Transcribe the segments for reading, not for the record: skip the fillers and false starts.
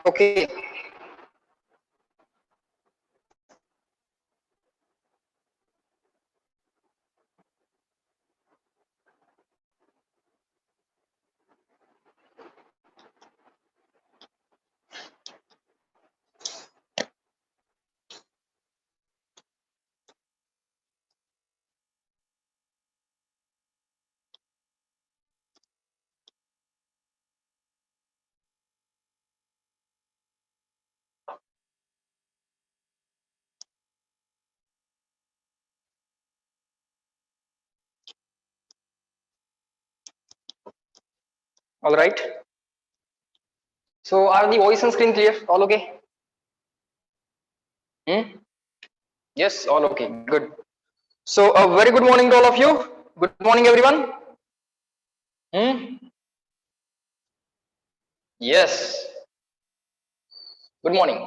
Okay. All right. So are the voice and screen clear? All okay? Hmm? Yes, all okay. Good. So a very good morning to all of you. Good morning, everyone. Hmm? Yes. Good morning.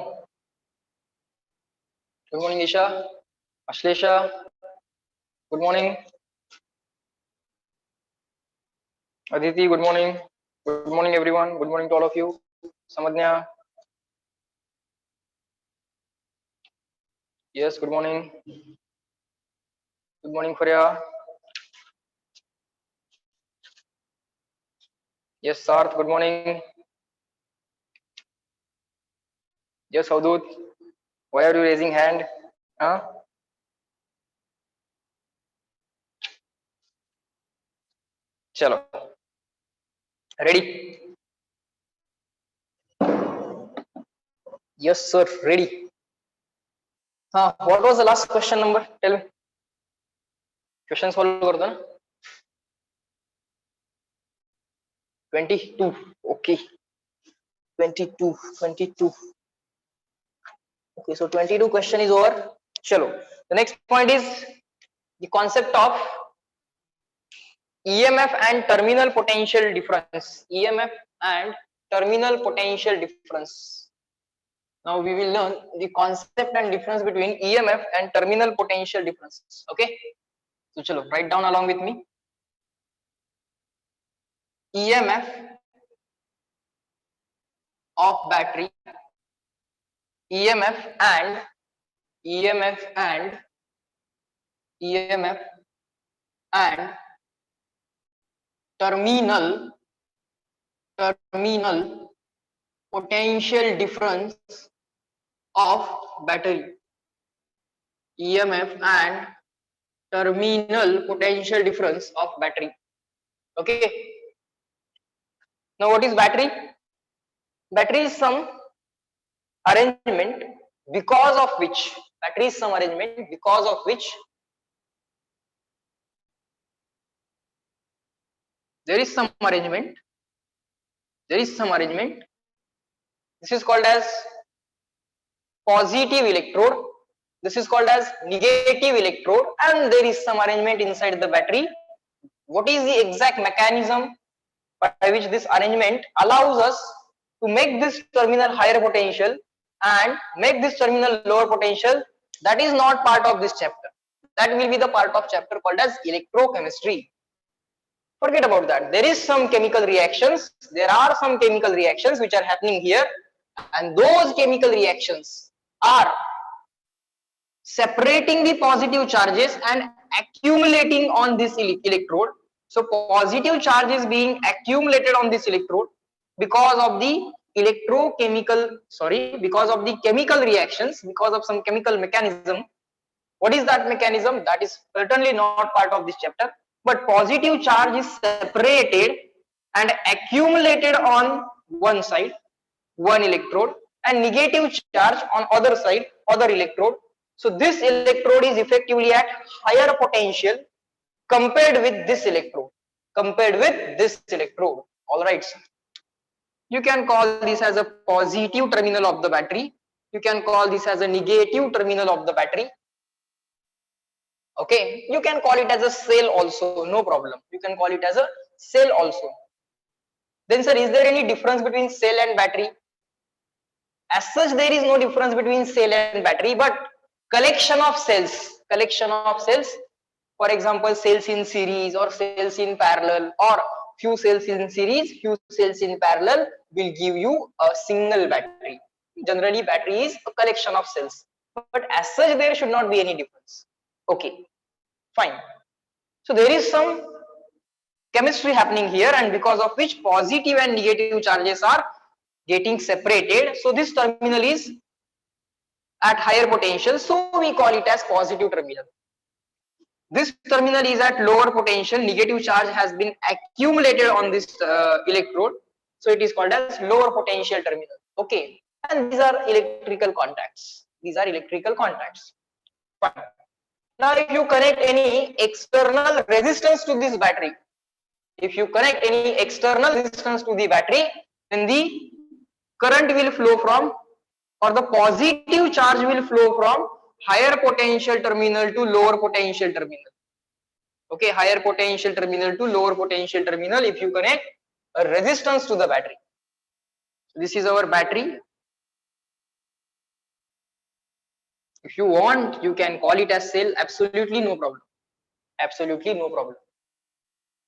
Good morning, Isha. Ashlesha. Good morning. Aditi. Good morning. Good morning, everyone. Good morning to all of you. Samadnya. Yes. Good morning. Good morning, Faria. Yes, Sarth. Good morning. Yes, Avdut. Why are you raising hand? Huh? Chalo. Ready? Yes, sir. Ready. What was the last question number? Tell me. Question solve कर दो ना. 22. Okay. 22. Okay, so 22 question is over. Chalo. The next point is the concept of EMF and terminal potential difference. EMF and terminal potential difference. Now we will learn the concept and difference between EMF and terminal potential difference. Okay. So chalo, write down along with me. EMF of battery, EMF and EMF and EMF and terminal potential difference of battery. EMF and terminal potential difference of battery. Okay. Now what is battery? Battery is some arrangement because of which there is some arrangement. This is called as positive electrode. This is called as negative electrode, and there is some arrangement inside the battery. What is the exact mechanism by which this arrangement allows us to make this terminal higher potential and make this terminal lower potential? That is not part of this chapter. That will be the part of chapter called as electrochemistry. Forget about that. There are some chemical reactions which are happening here, and those chemical reactions are separating the positive charges and accumulating on this electrode. So positive charge is being accumulated on this electrode because of the chemical reactions, because of some chemical mechanism. What is that mechanism? That is certainly not part of this chapter, but positive charge is separated and accumulated on one side, one electrode, and negative charge on other side, other electrode. So this electrode is effectively at higher potential compared with this electrode. All right. You can call this as a positive terminal of the battery. You can call this as a negative terminal of the battery. Okay, you can call it as a cell also, no problem. You can call it as a cell also. Then sir, is there any difference between cell and battery? As such, there is no difference between cell and battery, but collection of cells, for example cells in series or cells in parallel or few cells in series, few cells in parallel will give you a single battery. Generally battery is a collection of cells, but as such there should not be any difference. Okay, fine. So there is some chemistry happening here, and because of which positive and negative charges are getting separated. So this terminal is at higher potential, so we call it as positive terminal. This terminal is at lower potential, negative charge has been accumulated on this electrode, so it is called as lower potential terminal. Okay, and these are electrical contacts. These are electrical contacts. Fine. Now if you connect any external resistance to this battery, if you connect any external resistance to the battery, then the current will flow from, or the positive charge will flow from higher potential terminal to lower potential terminal. Okay, higher potential terminal to lower potential terminal if you connect a resistance to the battery. So this is our battery. If you want, you can call it as cell, absolutely no problem. Absolutely no problem.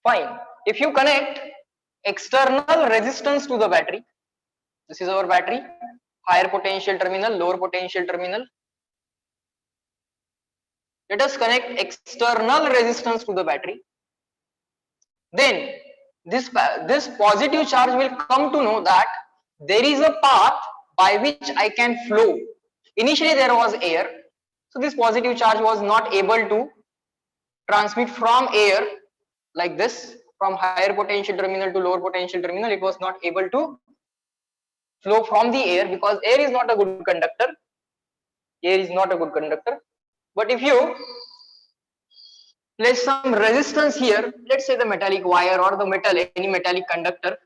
Fine. If you connect external resistance to the battery, this is our battery, higher potential terminal, lower potential terminal. Let us connect external resistance to the battery. Then this positive charge will come to know that there is a path by which I can flow. Initially there was air, so this positive charge was not able to transmit from air like this, from higher potential terminal to lower potential terminal. It was not able to flow from the air because air is not a good conductor. Air is not a good conductor. But if you place some resistance here, let's say the metallic wire or the metal, any metallic conductor,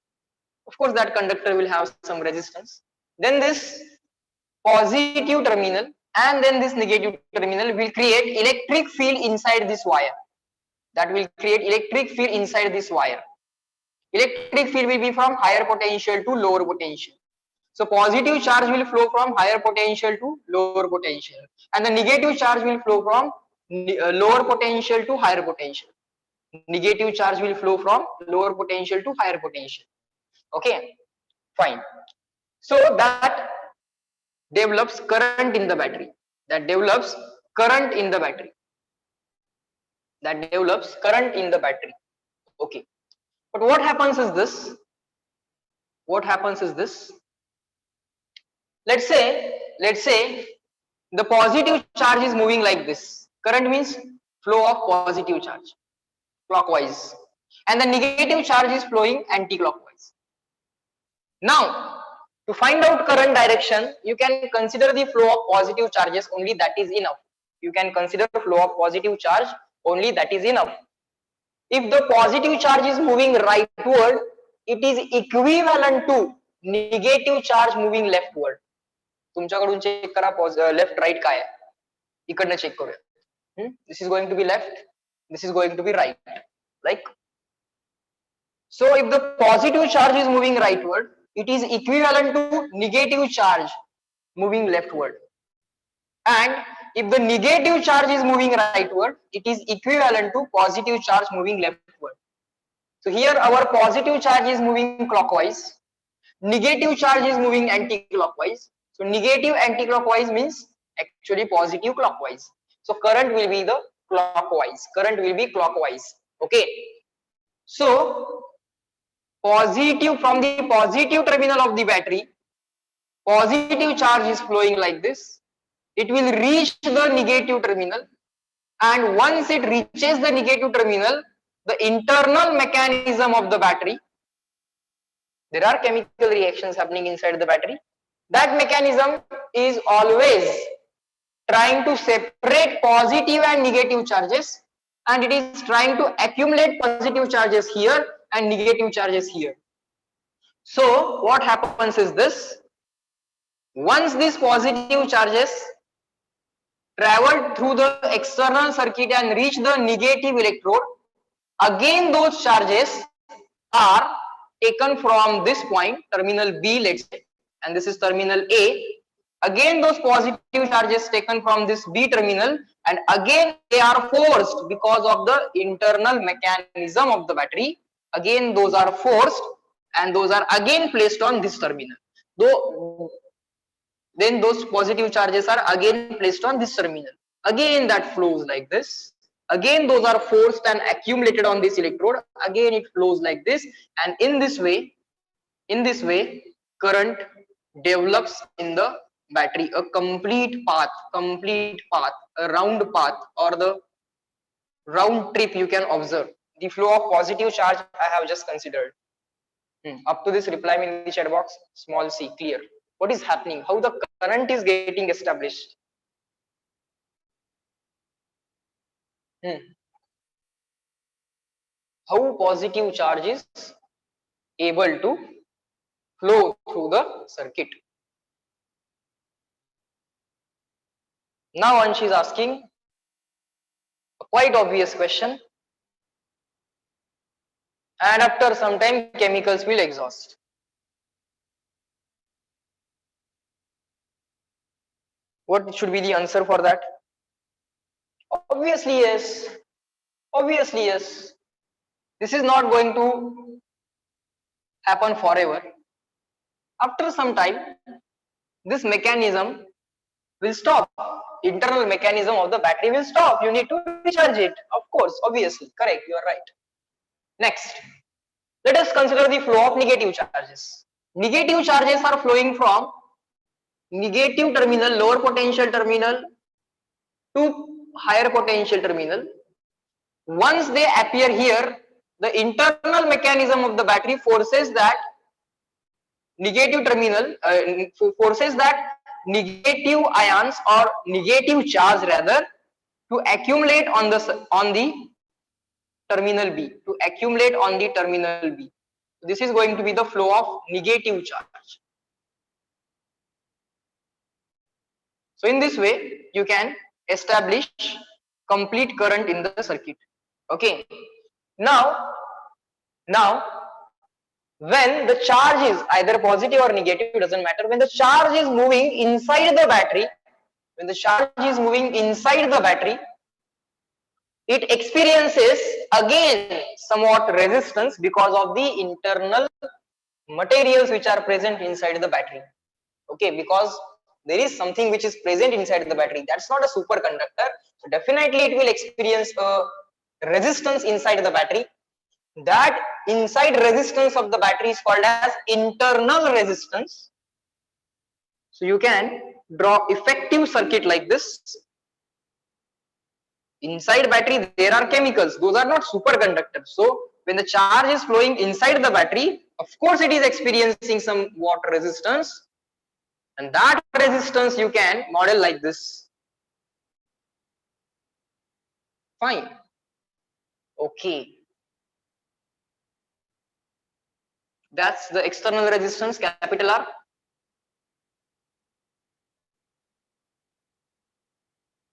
of course that conductor will have some resistance. Then this positive terminal and then this negative terminal will create electric field inside this wire. That will create electric field inside this wire. Electric field will be from higher potential to lower potential. So positive charge will flow from higher potential to lower potential, and the negative charge will flow from lower potential to higher potential. Negative charge will flow from lower potential to higher potential. Okay, fine. So that develops current in the battery. That develops current in the battery. That develops current in the battery. Okay. But what happens is this. What happens is this. Let's say the positive charge is moving like this. Current means flow of positive charge clockwise, and the negative charge is flowing anti-clockwise. Now to find out current direction, you can consider the flow of positive charges only, that is enough. You can consider flow of positive charge only, that is enough. If the positive charge is moving rightward, it is equivalent to negative charge moving leftward. तुमच्याकडून check करा left right काय आहे, इकडनं check करूया. This is going to be left, this is going to be right, like so. If the positive charge is moving rightward, it is equivalent to negative charge moving leftward, and if the negative charge is moving rightward, it is equivalent to positive charge moving leftward. So here our positive charge is moving clockwise, negative charge is moving anti-clockwise. So negative anti-clockwise means actually positive clockwise. So current will be the clockwise. Current will be clockwise. Okay. So positive, from the positive terminal of the battery, positive charge is flowing like this. It will reach the negative terminal, and once it reaches the negative terminal, the internal mechanism of the battery, there are chemical reactions happening inside the battery. That mechanism is always trying to separate positive and negative charges, and it is trying to accumulate positive charges here and negative charges here. So what happens is this: once these positive charges travel through the external circuit and reach the negative electrode, again those charges are taken from this point, terminal B, let's say, and this is terminal A. Again those positive charges taken from this B terminal, and again they are forced because of the internal mechanism of the battery. again those are forced and those are again placed on this terminal. Though then those positive charges are again placed on this terminal. Again that flows like this. Again those are forced and accumulated on this electrode. Again it flows like this, and in this way, current develops in the battery, a complete path, a round path, or the round trip you can observe. The flow of positive charge I have just considered. Up to this, reply me in the chat box. Small c, clear. What is happening? How the current is getting established? How positive charge is able to flow through the circuit? Now Anshi is asking a quite obvious question. And after some time, chemicals will exhaust. What should be the answer for that? Obviously yes. Obviously yes. This is not going to happen forever. After some time, this mechanism will stop. Internal mechanism of the battery will stop. You need to recharge it. Of course, obviously. Correct, you are right. Next, let us consider the flow of negative charges. Negative charges are flowing from negative terminal, lower potential terminal, to higher potential terminal. Once they appear here, the internal mechanism of the battery forces that negative terminal, forces that negative ions or negative charge rather to accumulate on the terminal B, to accumulate on the terminal B. This is going to be the flow of negative charge. So in this way, you can establish complete current in the circuit. Okay. Now, when the charge is either positive or negative, it doesn't matter. When the charge is moving inside the battery, it experiences again somewhat resistance because of the internal materials which are present inside the battery. Okay, because there is something which is present inside the battery. That's not a superconductor. So definitely it will experience a resistance inside the battery. That inside resistance of the battery is called as internal resistance. So you can draw effective circuit like this. Inside battery there are chemicals. Those are not superconductors. So when the charge is flowing inside the battery, of course it is experiencing some water resistance. And that resistance you can model like this. Fine. Okay. That's the external resistance, capital R.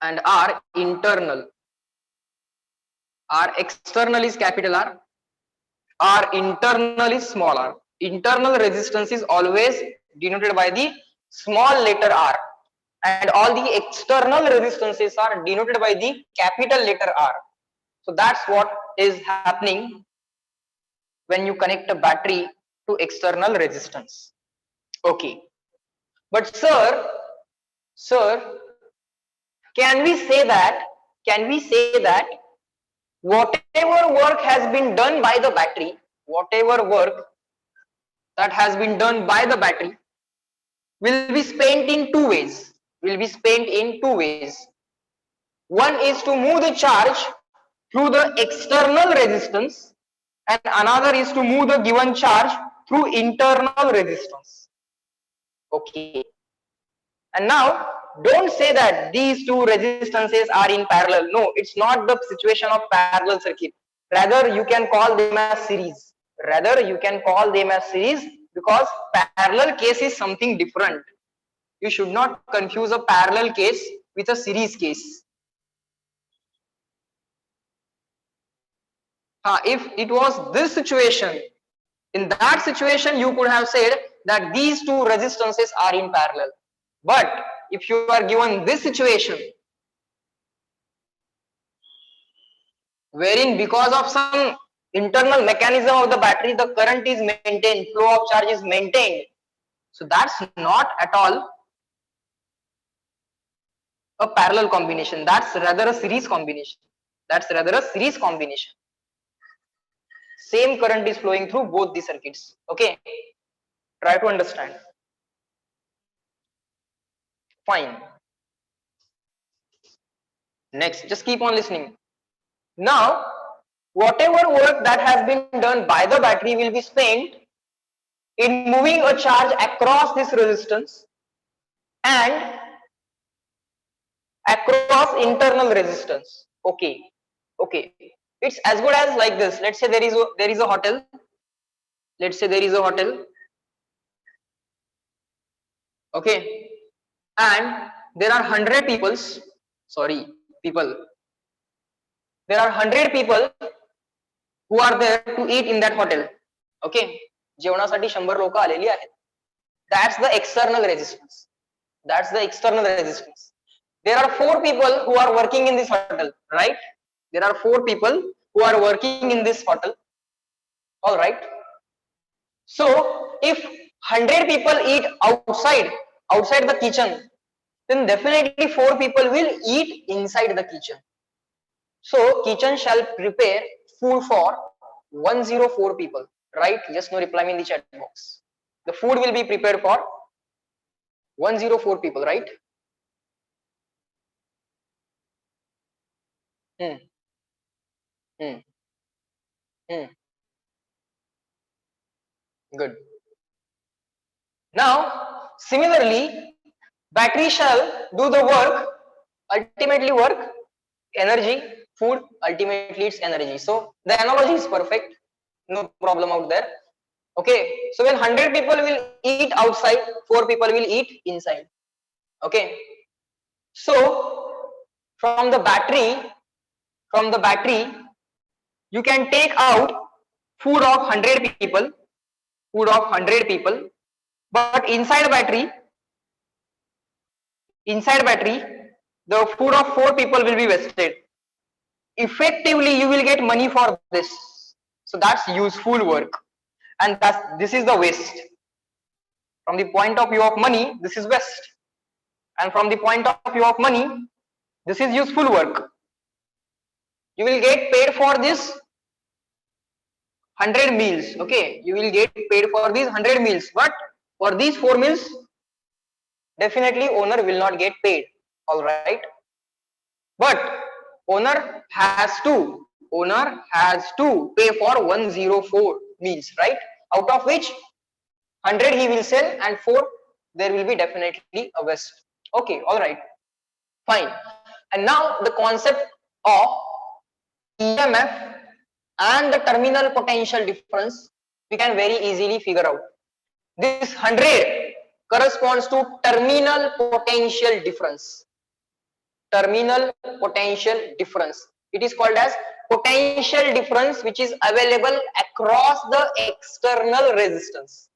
And R internal. R external is capital R. R internal is small r. Internal resistance is always denoted by the small letter r. And all the external resistances are denoted by the capital letter R. So that's what is happening when you connect a battery to external resistance. Okay. But sir, can we say that whatever work has been done by the battery, whatever work that has been done by the battery will be spent in two ways. One is to move the charge through the external resistance, and another is to move the given charge through internal resistance. Okay. And now don't say that these two resistances are in parallel. No, it's not the situation of parallel circuit. Rather you can call them as series. Because parallel case is something different. You should not confuse a parallel case with a series case. If it was this situation, in that situation you could have said that these two resistances are in parallel. But if you are given this situation wherein because of some internal mechanism of the battery, the current is maintained, flow of charge is maintained. So that's not at all a parallel combination. That's rather a series combination. Same current is flowing through both the circuits. Okay. Try to understand. Fine. Next, just keep on listening. Now, whatever work that has been done by the battery will be spent in moving a charge across this resistance and across internal resistance. Okay. Okay. It's as good as like this. Let's say there is a hotel. Let's say there is a hotel. Okay. And there are 100 peoples. Sorry, people. There are 100 people who are there to eat in that hotel. Okay. जेवणासाठी 100 लोक आलेली आहेत. That's the external resistance. There are 4 people who are working in this hotel, right? There are 4 people who are working in this hotel. All right. So if 100 people eat outside the kitchen, then definitely 4 people will eat inside the kitchen. So kitchen shall prepare food for 104 people, right? Just no reply me in the chat box. The food will be prepared for 104 people, right? Good. Now, similarly, battery shall do the work, ultimately work, energy, food, ultimately it's energy. So the analogy is perfect, no problem out there. Okay, so when 100 people will eat outside, 4 people will eat inside. Okay, so from the battery, you can take out food of 100 people, but inside battery, the food of 4 people will be wasted. Effectively, you will get money for this. So that's useful work, and this is the waste. From the point of view of money, this is waste, and from the point of view of money, this is useful work. You will get paid for this 100 meals. Okay, you will get paid for these 100 meals, but for these 4 meals, definitely owner will not get paid. All right, but owner has to pay for 104 meals, right? Out of which 100 he will sell and 4 there will be definitely a waste. Okay, all right, fine. And now the concept of EMF and the terminal potential difference we can very easily figure out. This 100 corresponds to terminal potential difference. It is called as potential difference which is available across the external resistance.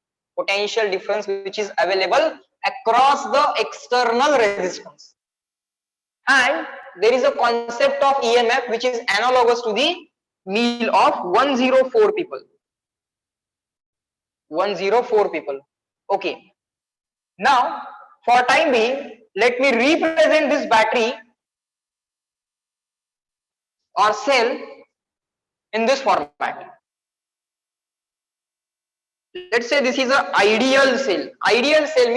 And there is a concept of EMF which is analogous to the meal of 104 people. Okay. Now, for time being, let me represent this battery or cell in this format. Let's say this is an ideal cell. Ideal cell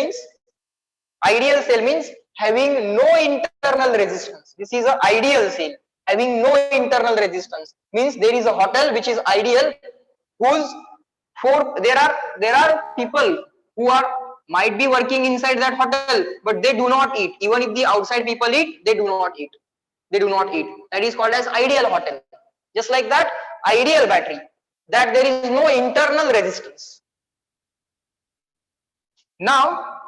means having no internal resistance. This is an ideal cell having no internal resistance. Means there is a hotel which is ideal, whose there are people who might be working inside that hotel, but they do not eat. Even if the outside people eat, they do not eat. That is called as ideal hotel. Just like that, ideal battery, that there is no internal resistance. Now,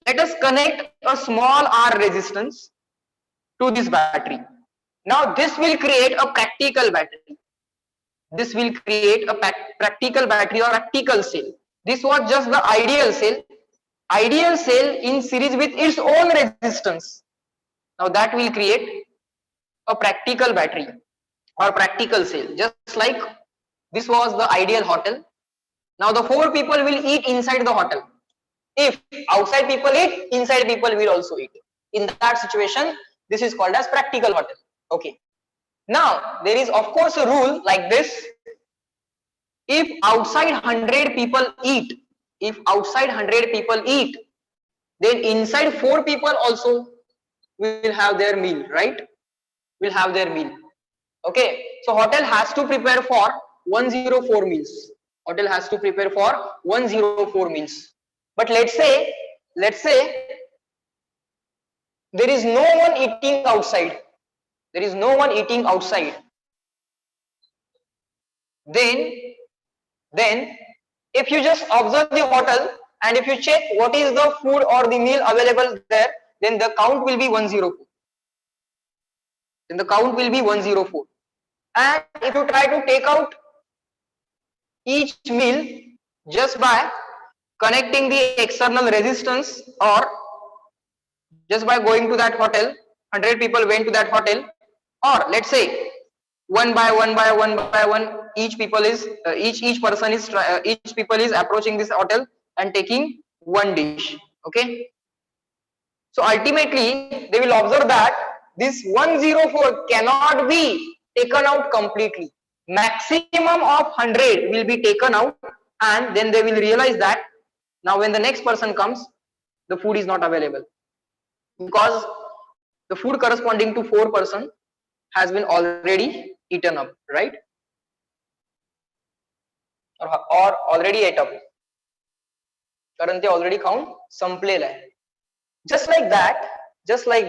let us connect a small R resistance to this battery. Now, this will create a practical battery. Or practical cell. This was just the ideal cell. Ideal cell in series with its own resistance. Now, that will create a practical battery or practical cell. Just like This was the ideal hotel. Now the 4 people will eat inside the hotel. If outside people eat, inside people will also eat. In that situation, this is called as practical hotel. Okay. Now there is of course a rule like this. If outside 100 people eat, then inside 4 people also will have their meal, right? Will have their meal. Okay. So hotel has to prepare for 104 meals. Hotel has to prepare for 104 meals. But let's say there is no one eating outside. There is no one eating outside. Then if you just observe the hotel and if you check what is the food or the meal available there, then the count will be 104. Then the count will be 104. And if you try to take out each meal just by connecting the external resistance, or just by going to that hotel, 100 people went to that hotel, or let's say one by one, each people is each people is approaching this hotel and taking one dish. Okay, so ultimately they will observe that this 104 cannot be taken out completely. Maximum of 100 will be taken out, and then they will realize that now when the next person comes, the food is not available, because the food corresponding to 4% has been already eaten up, right? Or already ate up. कारण ते already खाऊन संपलेलं आहे. Just like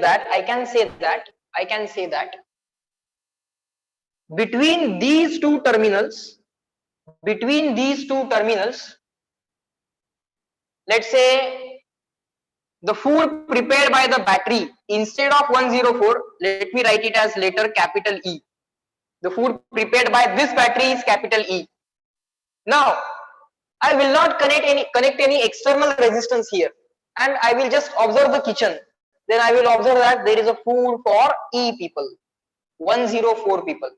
that, I can say that between these two terminals, let's say the food prepared by the battery, instead of 104, let me write it as later capital E. The food prepared by this battery is capital E. Now I will not connect any external resistance here, and I will just observe the kitchen. Then I will observe that there is a food for E people, 104 people.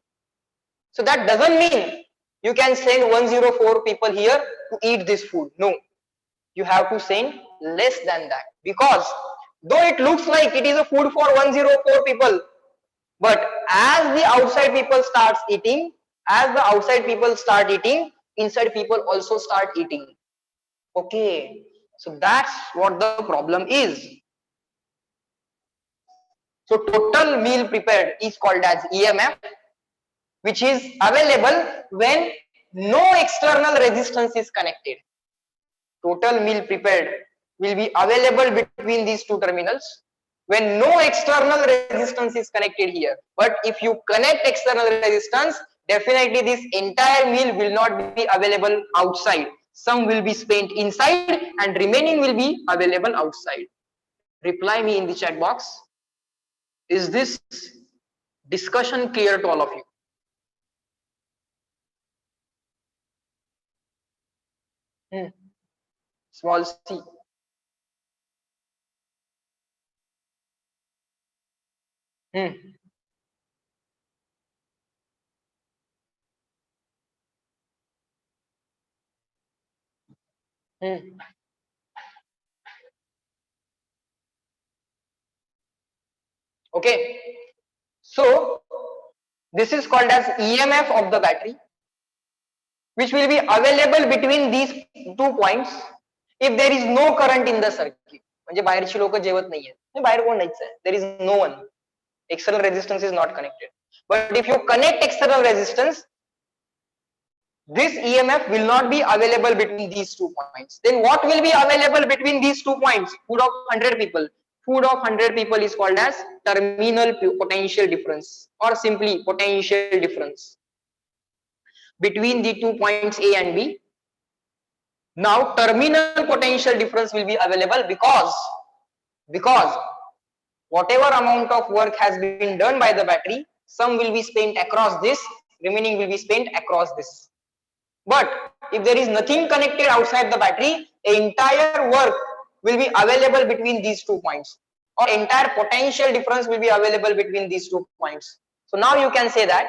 So that doesn't mean you can send 104 people here to eat this food. No, you have to send less than that, because though it looks like it is a food for 104 people, but as the outside people start eating, inside people also start eating. Okay, so that's what the problem is. So total meal prepared is called as EMF, which is available when no external resistance is connected. Total meal prepared will be available between these two terminals when no external resistance is connected here. But if you connect external resistance, definitely this entire meal will not be available outside. Some will be spent inside and remaining will be available outside. Reply me in the chat box. Is this discussion clear to all of you? Small c. Okay, so this is called as EMF of the battery, which will be available between these 2 points if there is no current in the circuit. म्हणजे बाहेरची लोक जेवत नाहीये, बाहेर कोण नाहीच आहे, there is no one, external resistance is not connected. But if you connect external resistance, this EMF will not be available between these 2 points. Then what will be available between these 2 points? Food of 100 people. Food of 100 people is called as terminal potential difference, or simply potential difference between the 2 points A and B. Now terminal potential difference will be available because whatever amount of work has been done by the battery, some will be spent across this, remaining will be spent across this. But if there is nothing connected outside the battery, entire work will be available between these 2 points, or entire potential difference will be available between these 2 points. So now you can say that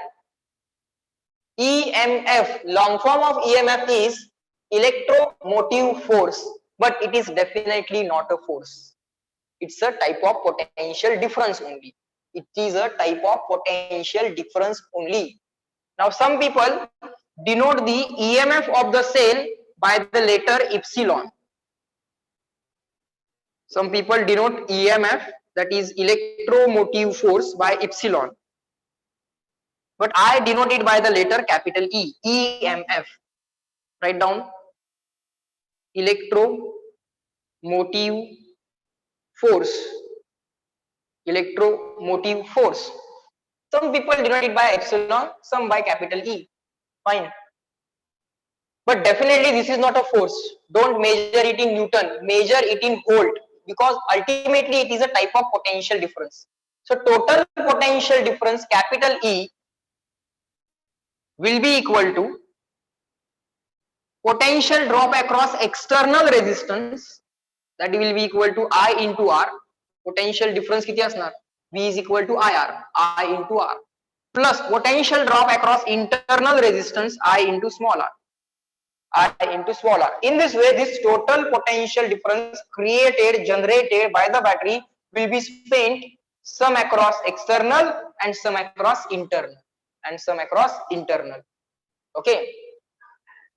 EMF, long form of EMF is electromotive force, but it is definitely not a force. It's a type of potential difference only. It is a type of potential difference only. Now some people denote the EMF of the cell by the letter epsilon. Some people denote EMF, that is electromotive force, by epsilon. But I denote it by the letter capital E, EMF. Write down electromotive force. Electromotive force. Some people denote it by epsilon, some by capital E. Fine. But definitely this is not a force. Don't measure it in Newton, measure it in volt, because ultimately it is a type of potential difference. So total potential difference, capital E, will be equal to potential drop across external resistance, that will be equal to I into R. Potential difference किती असणार? V is equal to IR, I into R, plus potential drop across internal resistance, I into small r. I into small r. In this way, this total potential difference generated by the battery will be spent some across external and some across internal Okay.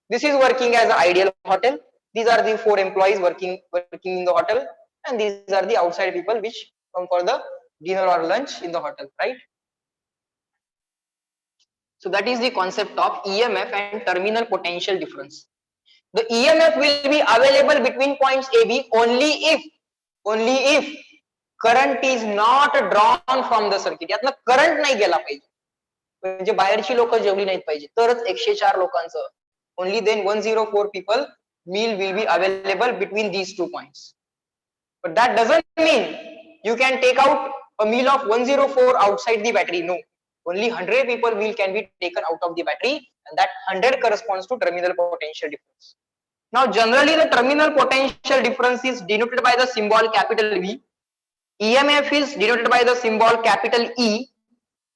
This is working as an ideal hotel. These are the 4 employees working in the hotel, and these are the outside people which come for the dinner or lunch in the hotel, right? So that is the concept of EMF and terminal potential difference. The EMF will be available between points AB only if current is not drawn from the circuit. यातनं current नाही गेला पाहिजे, म्हणजे बाहेरची लोक जेवली नाहीत पाहिजे तरच 104 लोकांचं, only then 104 people meal will be available between these 2 points. But that doesn't mean you can take out a meal of 104 outside the battery. No, only 100 people meal can be taken out of the battery, and that 100 corresponds to terminal potential difference. Now generally the terminal potential difference is denoted by the symbol capital V, EMF is denoted by the symbol capital E,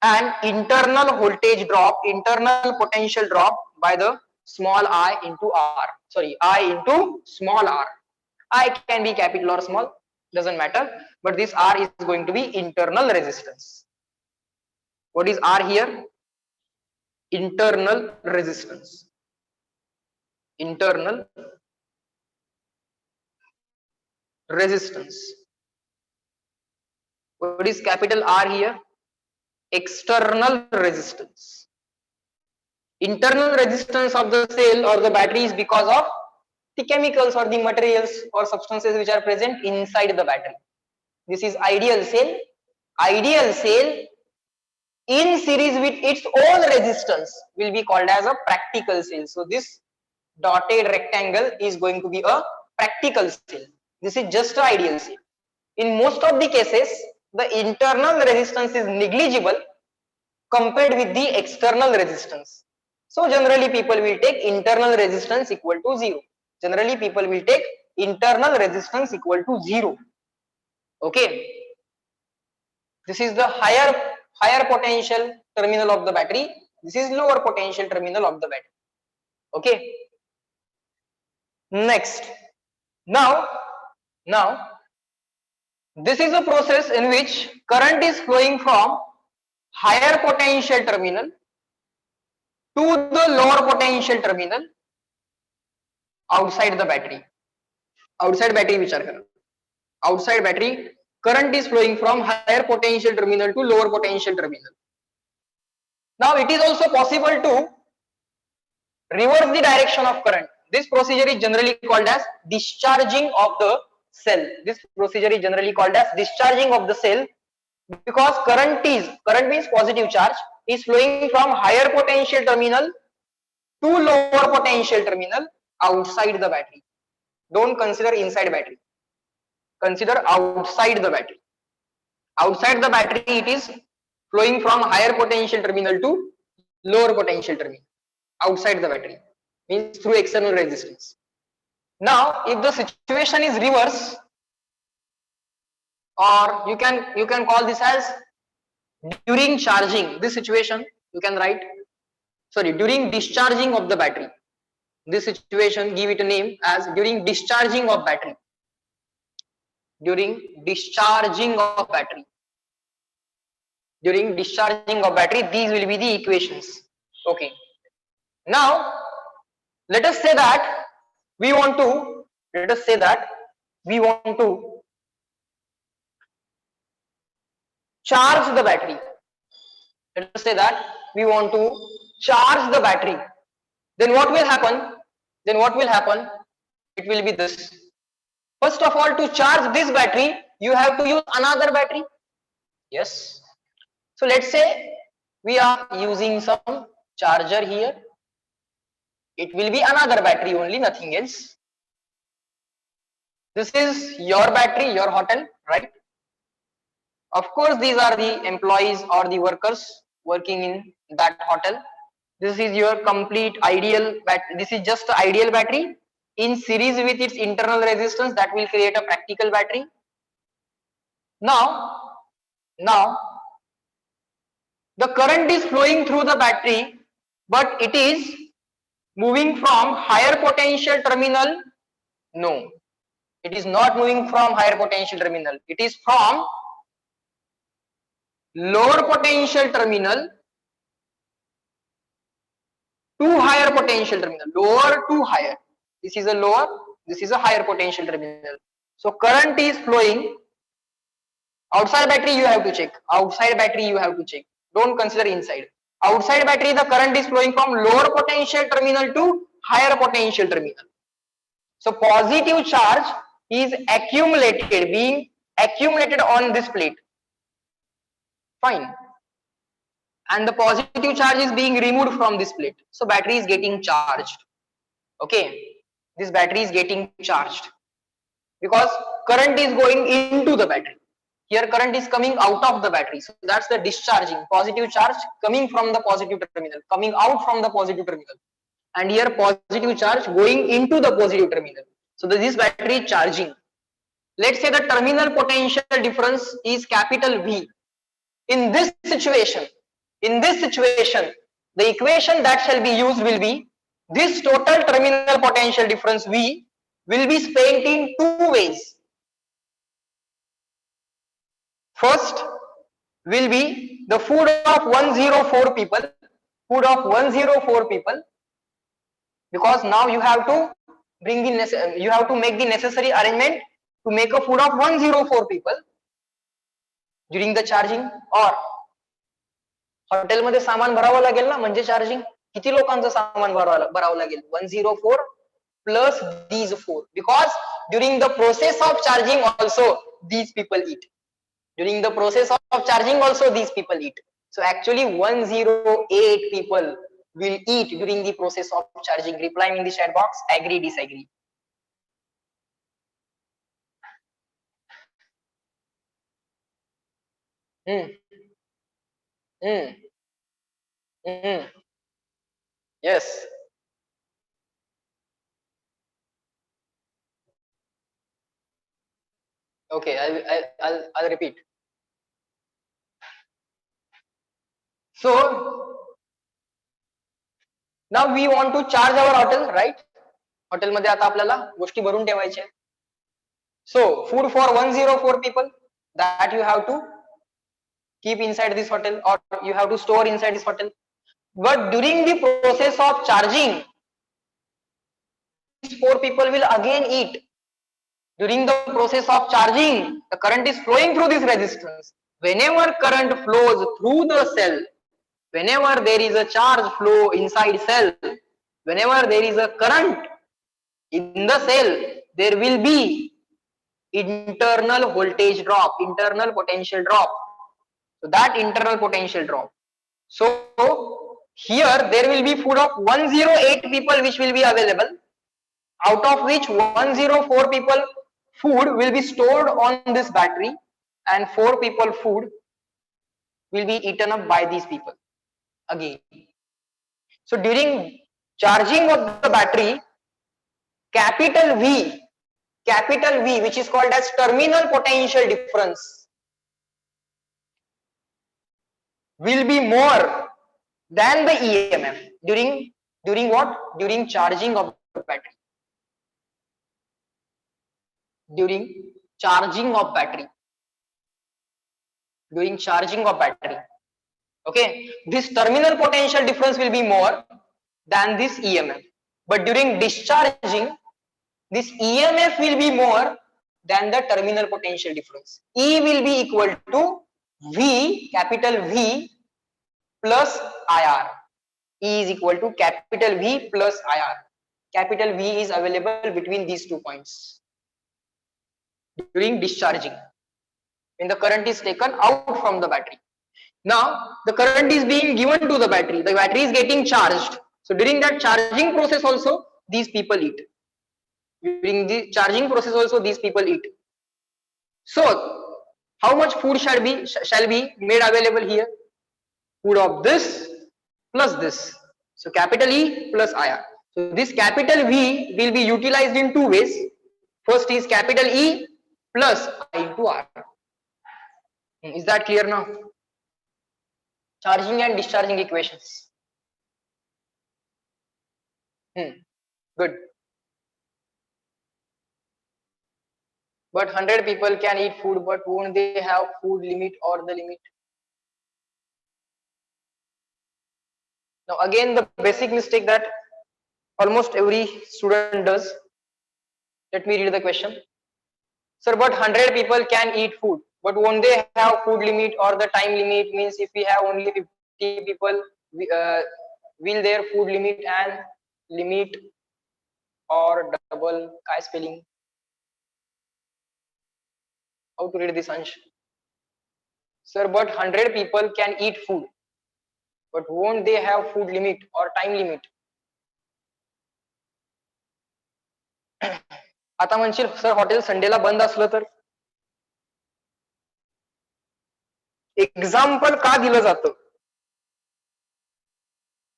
and internal voltage drop, internal potential drop, by the small I into R. Sorry, I into small r. I can be capital or small, doesn't matter, but this R is going to be internal resistance. What is R here? Internal resistance. Internal resistance. What is capital R here? External resistance. Internal resistance of the cell or the battery is because of the chemicals or the materials or substances which are present inside the battery. This is ideal cell. Ideal cell in series with its own resistance will be called as a practical cell. So this dotted rectangle is going to be a practical cell. This is just an ideal cell. In most of the cases, the internal resistance is negligible compared with the external resistance. So generally people will take internal resistance equal to 0. Generally people will take internal resistance equal to 0. Okay. This is the higher potential terminal of the battery. This is lower potential terminal of the battery. Okay. Next. Now this is a process in which current is flowing from higher potential terminal to the lower potential terminal outside the battery. Outside battery विचार करा. Outside battery current is flowing from higher potential terminal to lower potential terminal. Now it is also possible to reverse the direction of current. This procedure is generally called as discharging of the cell. This procedure is generally called as discharging of the cell, because current means positive charge is flowing from higher potential terminal to lower potential terminal outside the battery. Don't consider inside battery. Consider outside the battery. Outside the battery it is flowing from higher potential terminal to lower potential terminal outside the battery, means through external resistance. Now if the situation is reverse, or you can call this as during charging, this situation you can write sorry, during discharging of the battery. This situation, give it a name as during discharging of battery. During discharging of battery. During discharging of battery, these will be the equations. Okay. Now, let us say that we want to, let us say that we want to charge the battery. Let us say that we want to charge the battery. Then what will happen? Then what will happen? It will be this. First of all, to charge this battery, you have to use another battery. Yes. So let's say we are using some charger here. It will be another battery only, nothing else. This is your battery, your hotel, right? Of course, these are the employees or the workers working in that hotel. This is your complete ideal battery. This is just the ideal battery in series with its internal resistance that will create a practical battery. Now the current is flowing through the battery, but it is moving from higher potential terminal. No, it is not moving from higher potential terminal. It is from lower potential terminal to higher potential terminal. Lower to higher. This is a lower, this is a higher potential terminal. So current is flowing. Outside battery you have to check. Outside battery you have to check. Don't consider inside. Outside battery the current is flowing from lower potential terminal to higher potential terminal. So positive charge is accumulated, being accumulated on this plate. Fine. And the positive charge is being removed from this plate. So battery is getting charged. Okay. This battery is getting charged because current is going into the battery. Here current is coming out of the battery. So that's the discharging. Positive charge coming from the positive terminal, coming out from the positive terminal. And here positive charge going into the positive terminal. So this battery is charging. Let's say the terminal potential difference is capital V. In this situation, the equation that shall be used will be this total terminal potential difference V will be spent in two ways. First will be the food of 104 people, because now you have to bring the you have to make the necessary arrangement to make a food of 104 people during the charging. Or hotel मध्ये सामान भरावं लागेल ना, म्हणजे charging किती लोकांचं सामान भरावं लागेल 104 plus these 4, because during the process of charging also these people eat. During the process of charging also these people eat. So actually 108 people will eat during the process of charging. Reply in the chat box, agree, disagree. Yes. Okay, I'll repeat. So now we want to charge our hotel, right? Hotel मध्ये आता आपल्याला गोष्टी भरून ठेवायच्या. So food for 104 people that you have to keep inside this hotel, or you have to store inside this hotel. But during the process of charging, these 4 people will again eat. During the process of charging, the current is flowing through this resistance. Whenever current flows through the cell, whenever there is a charge flow inside cell, whenever there is a current in the cell, there will be internal voltage drop, internal potential drop. So that internal potential drop. So here there will be food of 108 people which will be available, out of which 104 people food will be stored on this battery and 4 people food will be eaten up by these people again. So during charging of the battery, capital V which is called as terminal potential difference will be more than the EMF. during what? During charging of the battery. During charging of battery. During charging of battery. Okay, this terminal potential difference will be more than this EMF, but during discharging this EMF will be more than the terminal potential difference. E will be equal to V, capital V plus IR. E is equal to capital V plus IR. Capital V is available between these 2 points during discharging, when the current is taken out from the battery. Now the current is being given to the battery is getting charged. So during that charging process also these people eat. During the charging process also these people eat. So how much food shall be made available here? Food of this plus this. So capital E plus IR. So this capital V will be utilized in 2 ways. First is capital E plus I into R. Is that clear now? Charging and discharging equations. Good. But 100 people can eat food, but won't they have food limit or the limit? Now again the basic mistake that almost every student does. Let me read the question. Sir, but 100 people can eat food, but won't they have food limit or the time limit? Means if we have only 50 people, will their food limit and limit or double? Kai spelling? How to read this, Ansh? Sir, but 100 people can eat food, but won't they have food limit or time limit? आता म्हणशील sir hotel संडेला बंद असलं तर? Example का दिलं जातं?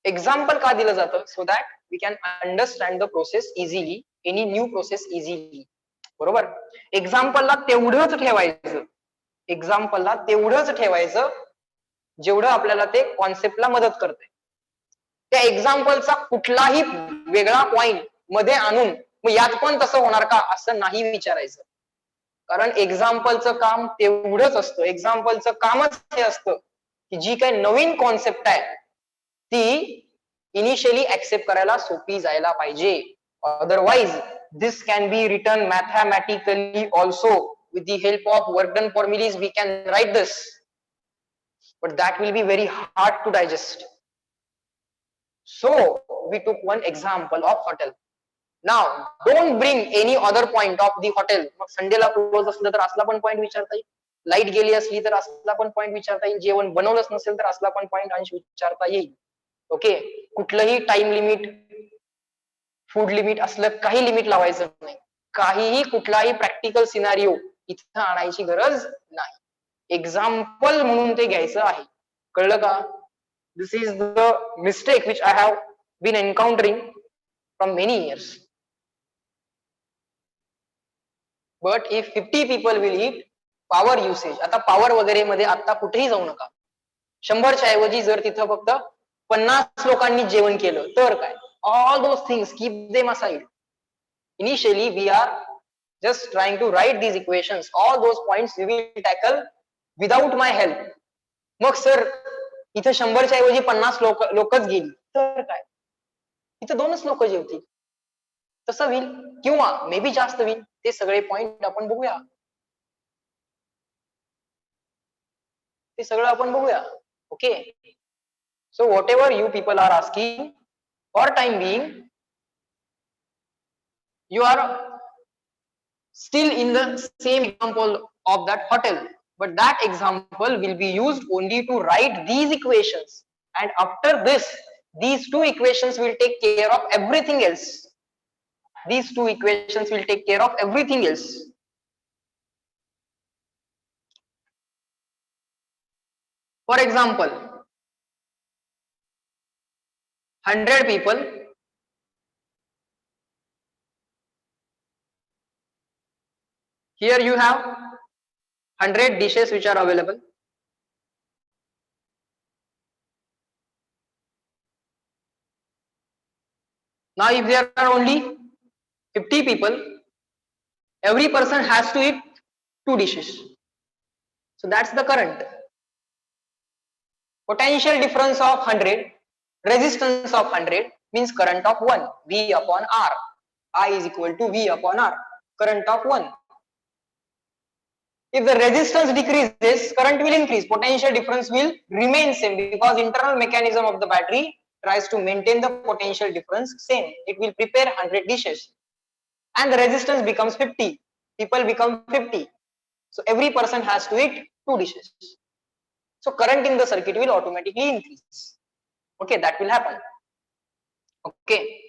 Example का दिलं जातं? So that we can understand the process easily, any new process easily. बरोबर? एक्झाम्पलला तेवढंच ठेवायचं. एक्झाम्पलला तेवढंच ठेवायचं जेवढं आपल्याला ते कॉन्सेप्टला मदत करते. त्या एक्झाम्पलचा कुठलाही वेगळा पॉइंट मध्ये आणून मग यात पण तसं होणार का असं नाही विचारायचं. कारण एक्झाम्पलचं काम तेवढंच असतं. एक्झाम्पलचं कामच हे असतं की जी काही नवीन कॉन्सेप्ट आहे ती इनिशियली ऍक्सेप्ट करायला सोपी जायला पाहिजे. Otherwise this can be written mathematically also with the help of work done formulas we can write this, but that will be very hard to digest. So we took one example of hotel. Now don't bring any other point of the hotel. मग संडेला close असलं तर असला पण point विचारता येईल, light गेली असली तर असला पण पॉइंट विचारता येईल, जेवण बनवलंच नसेल तर असला पण पॉइंट अंश विचारता येईल. ओके, कुठलंही टाइम लिमिट, फूड लिमिट असलं काही लिमिट लावायचं नाही. काहीही कुठलाही प्रॅक्टिकल सिनारिओ इथं आणायची गरज नाही. एक्झाम्पल म्हणून ते घ्यायचं आहे. कळलं का? This is the mistake which I have been encountering from many years. But if 50 people will eat, power usage, आता पॉवर वगैरे मध्ये आता कुठेही जाऊ नका. 100च्या ऐवजी जर तिथं फक्त 50 लोकांनी जेवण केलं तर काय? All those things keep them aside. Initially we are just trying to write these equations. All those points we will tackle without my help. Mug sir इथं 100च्या ऐवजी 50 लोकच गेली तर काय? इथं 2च लोक जेवतील. तसं होईल किंवा मे बी जास्त होईल. ते सगळे पॉइंट आपण बघूया. ते सगळं आपण बघूया. Okay, so whatever you people are asking, for time being you are still in the same example of that hotel, but that example will be used only to write these equations, and after this these two equations will take care of everything else. These two equations will take care of everything else. For example, 100 people here, you have 100 dishes which are available. 100 Now if there are only 50 people, every person has to eat 2 dishes. So that's the current. Potential difference of 100, resistance of 100 means current of 1, V upon R. I is equal to V upon R, current of 1. If the resistance decreases, current will increase, potential difference will remain same because internal mechanism of the battery tries to maintain the potential difference same. It will prepare 100 dishes and the resistance becomes 50. People become 50. So every person has to eat 2 dishes. So current in the circuit will automatically increase. Okay, that will happen. Okay.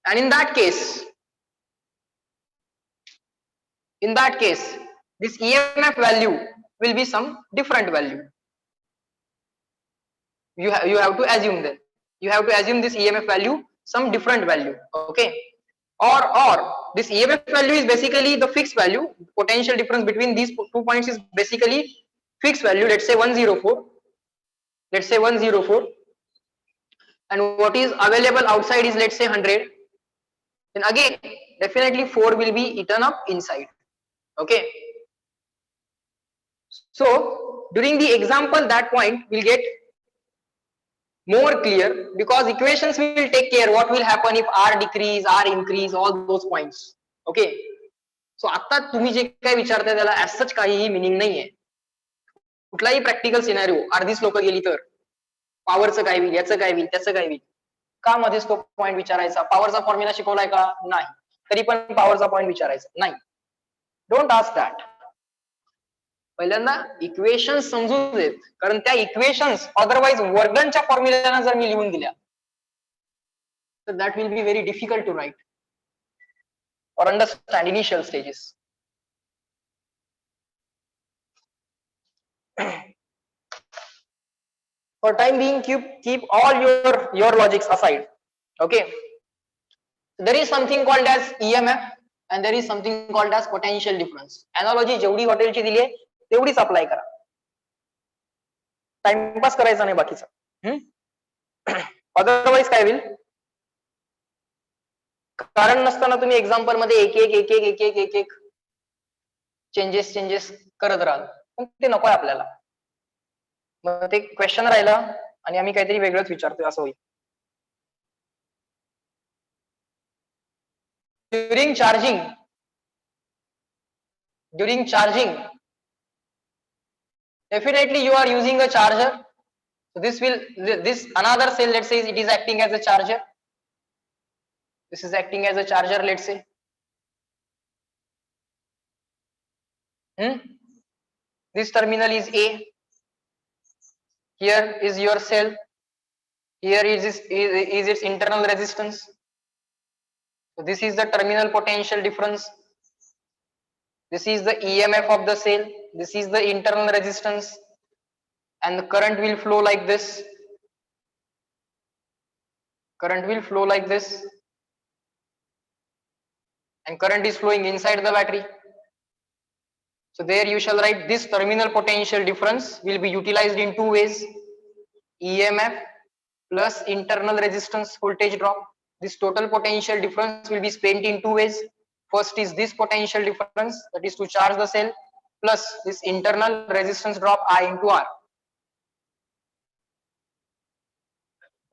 And in that case, this EMF value will be some different value. You have to assume that. You have to assume this EMF value some different value. Okay. Or this EMF value is basically the fixed value. Potential difference between these 2 points is basically fixed value. Let's say 104. Let's say 104. And what is available outside is let's say 100. Then again, definitely 4 will be eaten up inside. Okay. So during the example, that point will get more clear because equations will take care what will happen if R decrease, R increase, all those points. Okay. So आता तुम्ही जे काही विचारताय त्याला as such काहीही meaning नाहीये. कुठलाही practical scenario अर्धीच लोक गेली तर पॉवरचं काय होईल, याचं काय होईल, त्याचं काय होईल, का मध्येच तो पॉइंट विचारायचा, पॉवरचा फॉर्म्युला शिकवलाय का नाही, तरी पण पॉवरचा पॉइंट विचारायचा नाही. Don't ask that. पहिल्यांदा इक्वेशन्स समजून देत, कारण त्या इक्वेशन्स अदरवाइज वर्गनच्या फॉर्म्युल्यानं जर मी लिहून दिल्या तर that will be very difficult to write or understand initial stages. For time being, keep all your logics aside. Okay. There is something called as EMF and there is something called as potential difference. Analogy जेवढी हॉटेलची दिली आहे तेवढीच apply करा. Timepass करायचा नाही बाकीचा. Otherwise काय होईल, कारण नसताना तुम्ही एक्झाम्पल मध्ये एक चेंजेस करत राहाल, पण ते नकोय आपल्याला. मग ते क्वेश्चन राहिला आणि आम्ही काहीतरी वेगळंच विचारतोय असं होईल. during charging definitely you are using a charger. So this another cell, let's say it is acting as a charger. This is acting as a charger, let's say. This terminal is A. Here is your cell. Here is its internal resistance. So this is the terminal potential difference. This is the EMF of the cell. This is the internal resistance. And the current will flow like this. Current will flow like this. And current is flowing inside the battery. So there you shall write this terminal potential difference will be utilized in 2 ways. EMF plus internal resistance voltage drop. This total potential difference will be spent in 2 ways. First is this potential difference, that is to charge the cell, plus this internal resistance drop I into R.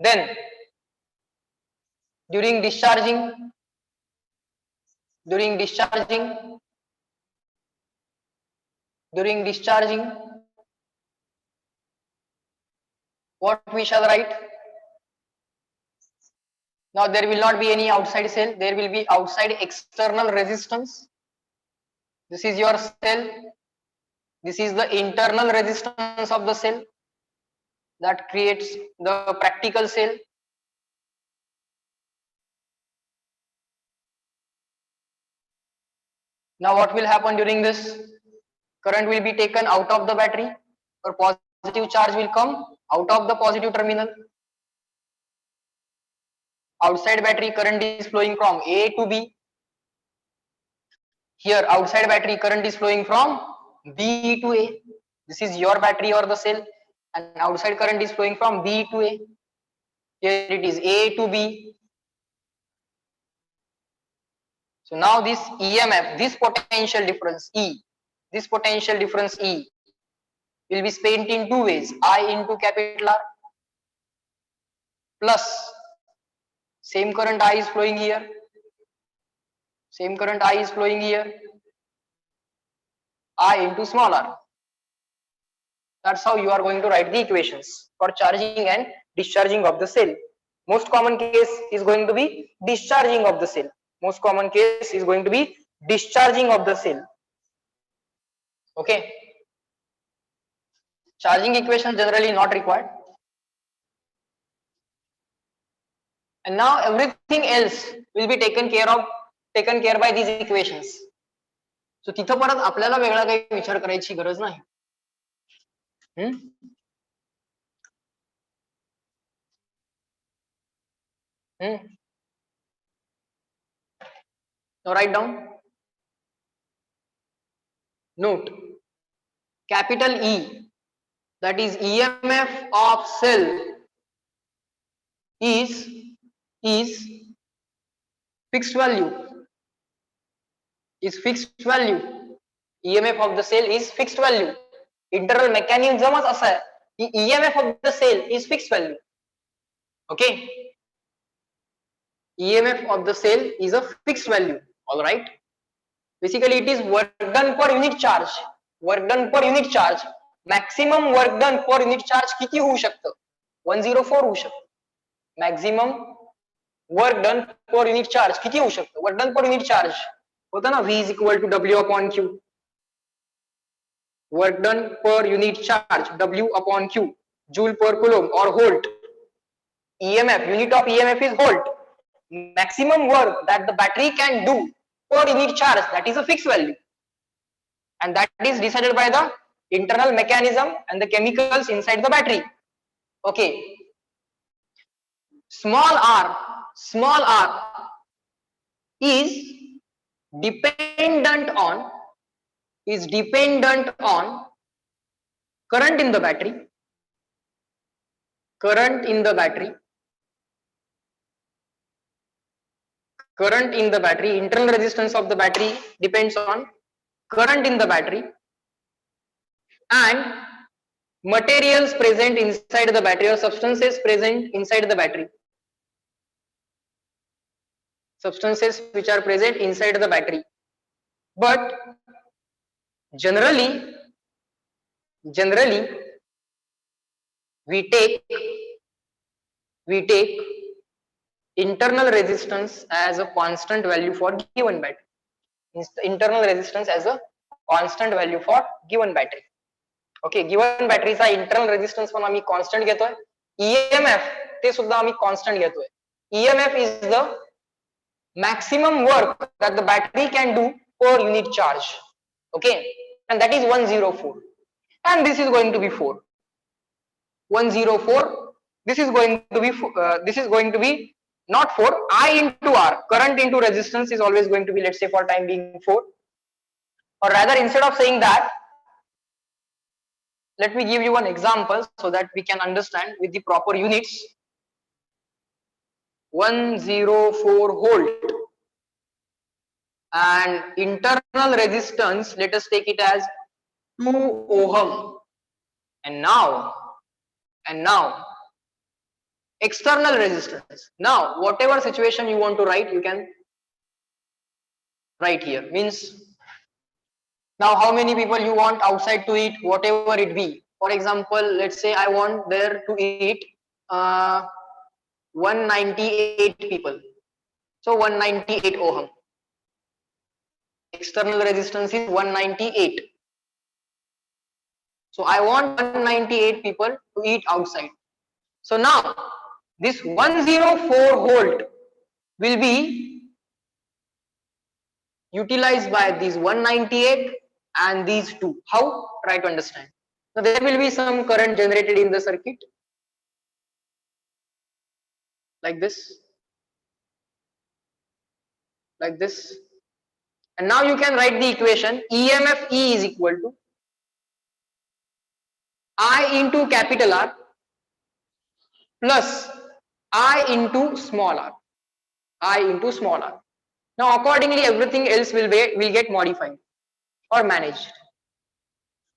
Then during discharging, what we shall write? Now there will not be any outside cell, there will be outside external resistance. This is your cell. This is the internal resistance of the cell that creates the practical cell. Now what will happen during this? Current will be taken out of the battery, or positive charge will come out of the positive terminal. Outside battery current is flowing from A to B. Here outside battery current is flowing from B to A. This is your battery or the cell, and outside current is flowing from B to A. Here it is A to B. So now this EMF, this potential difference E, this potential difference E will be spent in two ways, I into capital R plus same current I is flowing here, same current I is flowing here, I into small r. That's how you are going to write the equations for charging and discharging of the cell. Most common case is going to be discharging of the cell. Most common case is going to be discharging of the cell. Okay. Charging equation generally not required. And now everything else will be taken care by these equations. So तिथं परत आपल्याला वेगळा काही विचार करायची गरज नाही. Now write down. Note, capital E, that is EMF of cell is fixed value. Is fixed value. EMF of the cell is fixed value. Internal mechanism is asa hai. EMF of the cell is fixed value. Okay. EMF of the cell is a fixed value. All right. Basically, it is work done per unit charge. Work done per unit charge. Maximum work done per unit charge किती होऊ शकतं? 104 होऊ शकतं. Maximum work done per unit charge किती होऊ शकतं? Work done per unit charge होता ना, V is equal to W upon Q. Work done per unit charge, W upon Q, joule per coulomb or volt. EMF, unit of EMF is volt. Maximum work that the battery can do per unit charge, that is a fixed value, and that is decided by the internal mechanism and the chemicals inside the battery. Okay. Small r is dependent on current in the battery. Current in the battery, internal resistance of the battery depends on current in the battery and materials present inside the battery or substances present inside the battery. Substances which are present inside the battery. But generally we take internal resistance as a constant value for given battery. Internal resistance as a constant value for given battery. Okay, given battery चा internal resistance पण आम्ही constant घेतोय. EMF ते सुद्धा आम्ही constant घेतोय. EMF is the maximum work that the battery can do per unit charge. Okay, and that is 104, and this is going to be 4. 104. This is going to be not 4. I into R, current into resistance, is always going to be, let's say for time being, 4. Or rather, instead of saying that, let me give you one example so that we can understand with the proper units. 104 volt, and internal resistance, let us take it as 2 ohm. And now external resistance. Now whatever situation you want to write, you can write here. Means now how many people you want outside to eat, whatever it be. For example, let's say I want there to eat 198 people. So 198 ohm. External resistance is 198. So I want 198 people to eat outside. So now this 104 volt will be utilized by these 198 and these two. How? Try to understand. So there will be some current generated in the circuit like this, and now you can write the equation. EMF E is equal to I into capital R plus I into small r. I into small r. Now accordingly everything else will get modified or managed.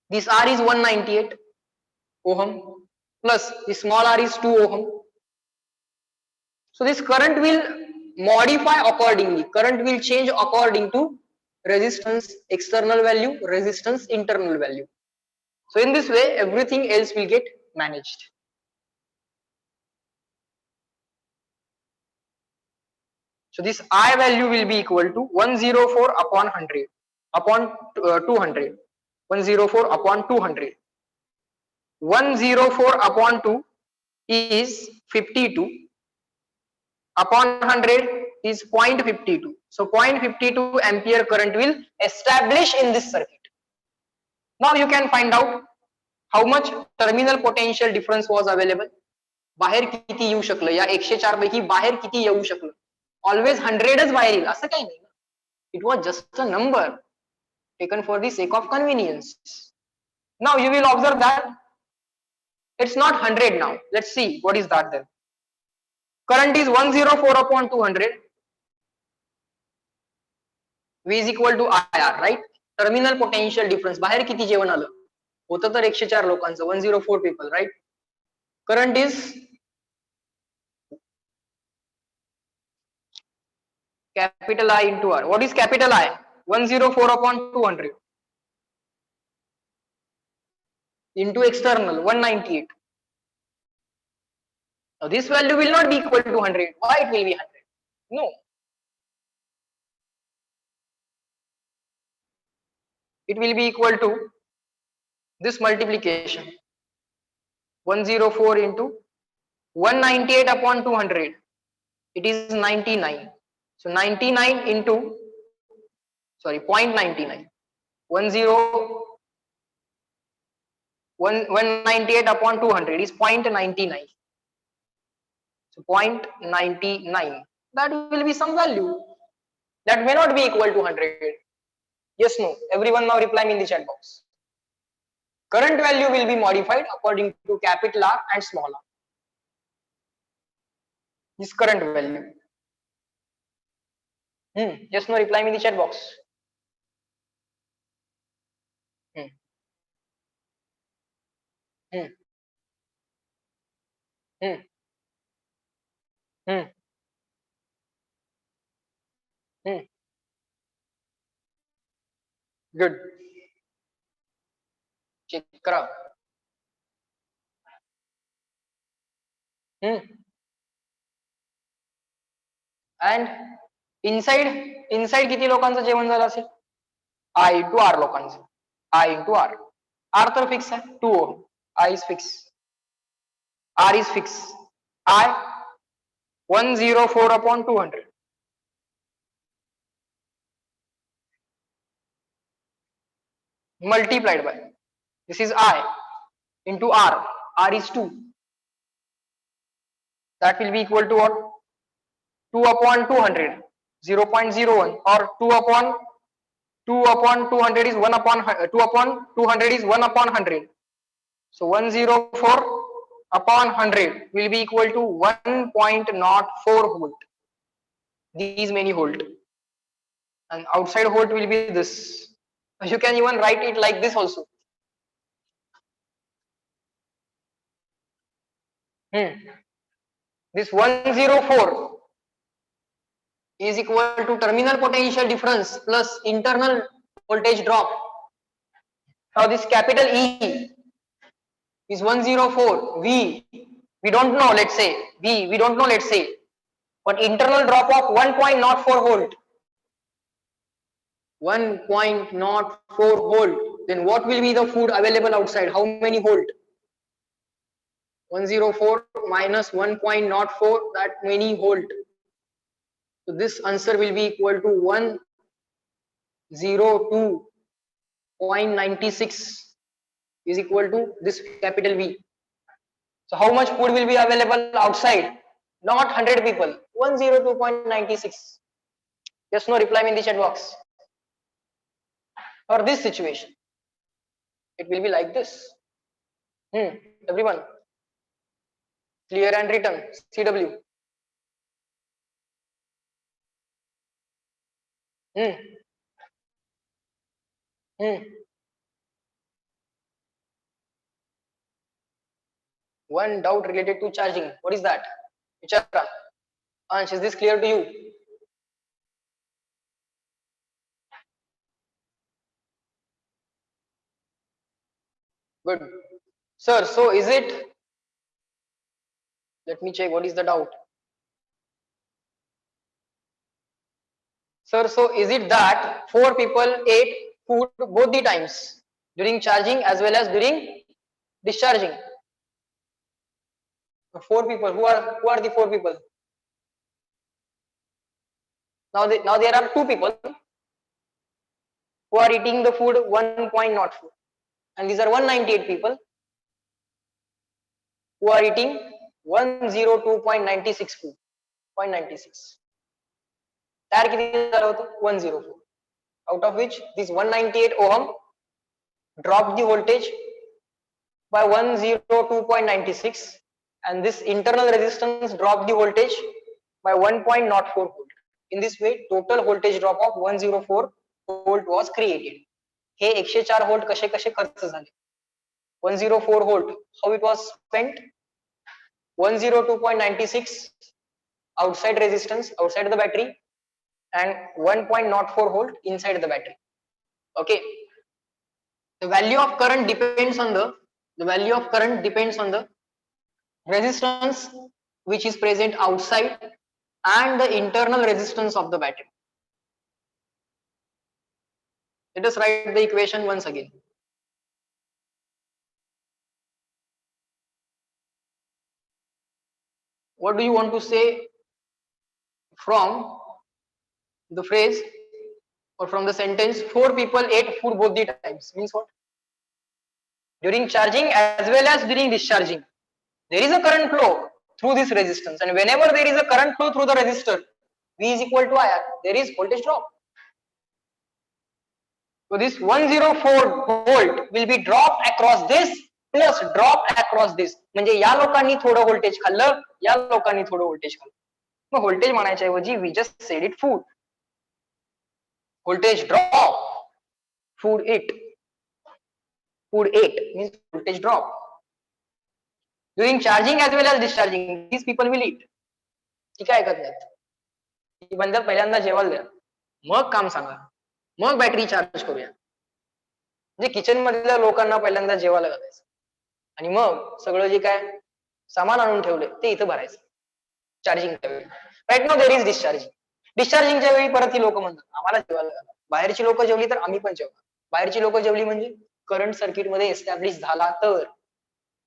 This R is 198 ohm plus the small r is 2 ohm. So this current will modify accordingly. Current will change according to resistance external value, resistance internal value. So in this way everything else will get managed. So this I value will be equal to 104 upon 100 upon 200. 104 upon 200. 104 upon 2 is 52 upon 100 is 0.52. So 0.52 ampere current will establish in this circuit. Now you can find out how much terminal potential difference was available. बाहेर किती येऊ शकलं या 104 पैकी बाहेर किती येऊ शकलं. Always 100च बाहेर येईल असं काही नाही. It was just a number taken for the sake of convenience. Now you will observe that it's not 100 now. Let's see what is that then. Current is 104 upon 200. V is equal to IR, right? Terminal potential difference. बाहेर किती जेवण आलं? होतं तर 104 लोकांचं, 104 people, right? Current is capital I into R. What is capital I? 104 upon 200 into external 198. Now this value will not be equal to 100. Why it will be 100? No. It will be equal to this multiplication. 104 into 198 upon 200. It is 99. So 99 into 0.99. 198 upon 200 is 0.99. So 0.99. That will be some value. That may not be equal to 100. Yes, no. Everyone now reply me in the chat box. Current value will be modified according to capital R and small r. This current value. Yes, no. Reply me in the chat box. Good. Check करा. And inside किती लोकांचं जेवण झालं असेल? I into R लोकांचं. I into R. R तर fix आहे 2 ohm. I is fix. R is fix. I 104 upon 200. Multiplied by this is I into R. R is 2. That will be equal to what? 2 upon 200. 0.01 or 2 upon 200 is 1 upon 2 upon 200 is 1 upon 100. So 104 upon 100 will be equal to 1.04 volt. These many volt, and outside volt will be this. You can even write it like this also. This 104 is equal to terminal potential difference plus internal voltage drop. Now this capital E is 104. V we don't know, let's say. V we don't know, let's say. But internal drop of 1.04 volt. 1.04 volt. Then what will be the food available outside? How many volt? 104 minus 1.04, that many volt. So this answer will be equal to 102.96 is equal to this capital V. So how much food will be available outside? Not 100 people. 102.96. Yes, no, reply me in the chat box. For this situation, it will be like this. Everyone, clear and written. CW. Hmm. Hmm. One doubt related to charging. What is that? Vichara. Ansh, is this clear to you? Good. Sir, so is it, let me check what is the doubt. Sir, so is it that four people ate food both the times during charging as well as during discharging? Four people. Who are the four people? Now there are two people who are eating the food 1.04, and these are 198 people who are eating 102.96 food. 0.96. तयार किती झालं होतं 104, out of which this 198 ohm dropped the voltage by 102.96, and this internal resistance dropped the voltage by 1.04 volt. In this way, total voltage drop of 104 volt was created. Hey 104 volt कसे कसे खर्च झाले? 104 volt, how it was spent? 102.96 outside resistance, outside the battery, and 1.04 volt inside the battery. Okay. The value of current depends on the resistance which is present outside and the internal resistance of the battery. Let us write the equation once again. What do you want to say from the phrase or from the sentence, four people ate food both the times? Means what? During charging as well as during discharging, there is a current flow through this resistance, and whenever there is a current flow through the resistor, V is equal to IR, there is voltage drop. So this 104 volt will be dropped across this plus drop across this. म्हणजे या लोकांनी थोडं voltage खाल्लं, या लोकांनी थोडं voltage खाल्लं. मग voltage म्हणायच्या ऐवजी we just said it food. Voltage drop, food ate. Food ate means voltage drop. During charging as well as discharging, these people will eat. ठीक आहे ऐकत नाहीत. ती बंद पहिल्यांदा जेवायला द्या, मग काम सांगा, मग बॅटरी चार्ज करूया. म्हणजे किचन मधल्या लोकांना पहिल्यांदा जेवायला घालायचं आणि मग सगळं जे काय सामान आणून ठेवले ते इथं भरायचं चार्जिंगच्या वेळी. Right now there is discharging. डिस्चार्जिंगच्या वेळी परत ही लोक म्हणतात आम्हाला जेवायला घाला. बाहेरची लोक जेवली तर आम्ही पण जेवणार. बाहेरची लोक जेवली म्हणजे करंट सर्किट मध्ये एस्टॅब्लिश झाला तर,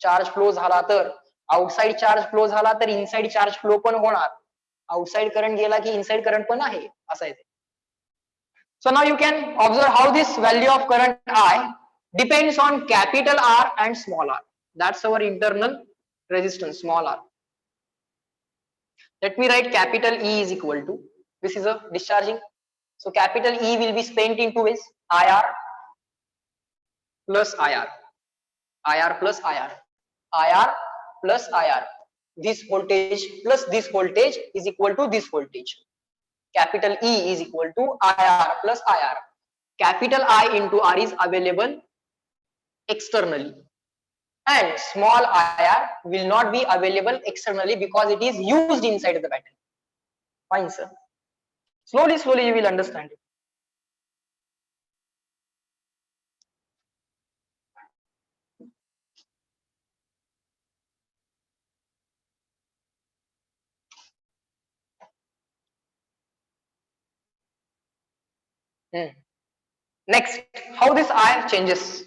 चार्ज फ्लो झाला तर, आउटसाइड चार्ज फ्लो झाला तर इनसाइड चार्ज फ्लो पण होणार. आउटसाइड करंट गेला की इनसाइड करंट पण आहे, असं आहे. So now you can observe how this value of current I depends on capital R and small r. That's our internal resistance, small r. Let me write capital E is equal to, this is a discharging. So capital E will be spent into is IR plus IR, IR plus IR, IR plus IR. This voltage plus this voltage is equal to this voltage. Capital E is equal to IR plus IR. Capital I into R is available externally, and small IR will not be available externally because it is used inside the battery. Fine, sir. Slowly you will understand it. Next, how this I changes.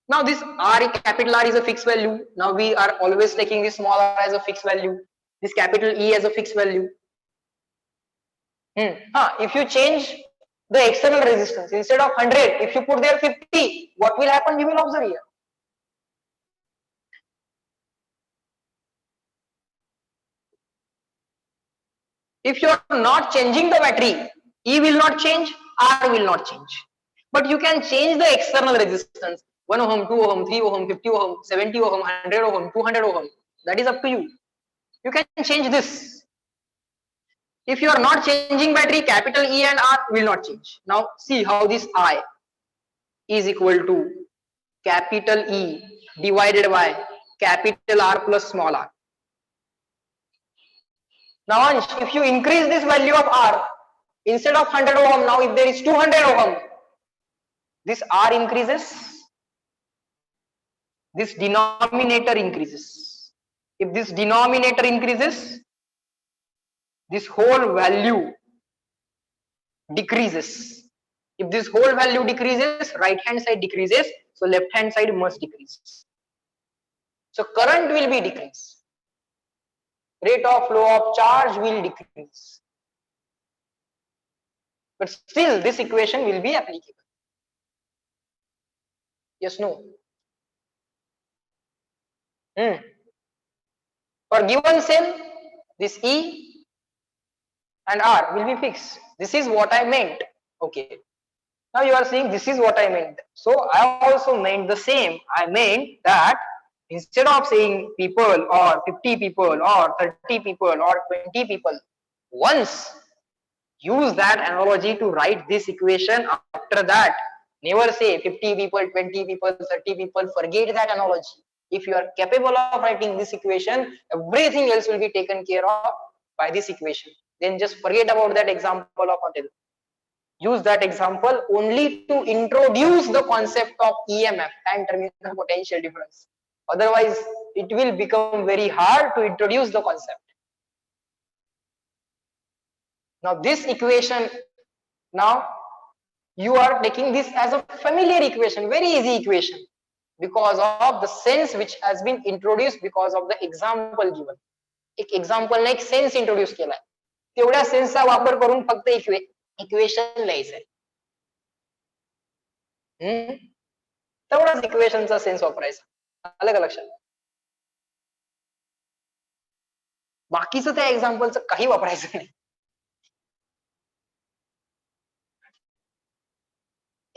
Now this R, capital R is a fixed value. Now we are always taking this small r as a fixed value, this capital E as a fixed value. If you change the external resistance, instead of 100, if you put there 50, what will happen? You will observe here. If you are not changing the battery, E will not change, R will not change. But you can change the external resistance, 1 ohm, 2 ohm, 3 ohm, 50 ohm, 70 ohm, 100 ohm, 200 ohm. That is up to you. You can change this. If you are not changing battery, capital E and R will not change. Now see how this I is equal to capital E divided by capital R plus small r. Now Ansh, if you increase this value of R, instead of 100 ohm, now if there is 200 ohm, this R increases, this denominator increases. If this denominator increases, this whole value decreases. If this whole value decreases, right hand side decreases, so left hand side must decrease. So current will be decreased. Rate of flow of charge will decrease. But still this equation will be applicable. Yes, no? For given cell, this E and R will be fixed. This is what I meant. Okay. Now you are saying this is what I meant. So I also meant the same. I meant that instead of saying people or 50 people or 30 people or 20 people, once use that analogy to write this equation. After that, never say 50 people, 20 people, 30 people. Forget that analogy. If you are capable of writing this equation, everything else will be taken care of by this equation. Then just forget about that example of hotel. Use that example only to introduce the concept of EMF, time terminal potential difference. Otherwise, it will become very hard to introduce the concept. Now this equation, now you are taking this as a familiar equation, very easy equation, because of the sense which has been introduced because of the example given. एक example ने एक sense introduce केलाय, तेवढ्या sense चा वापर करून फक्त equation लिहायचंय. तेवढाच equation चा sense वापरायचा. आलं का लक्षात? बाकीचं त्या example चं काही वापरायचं नाही.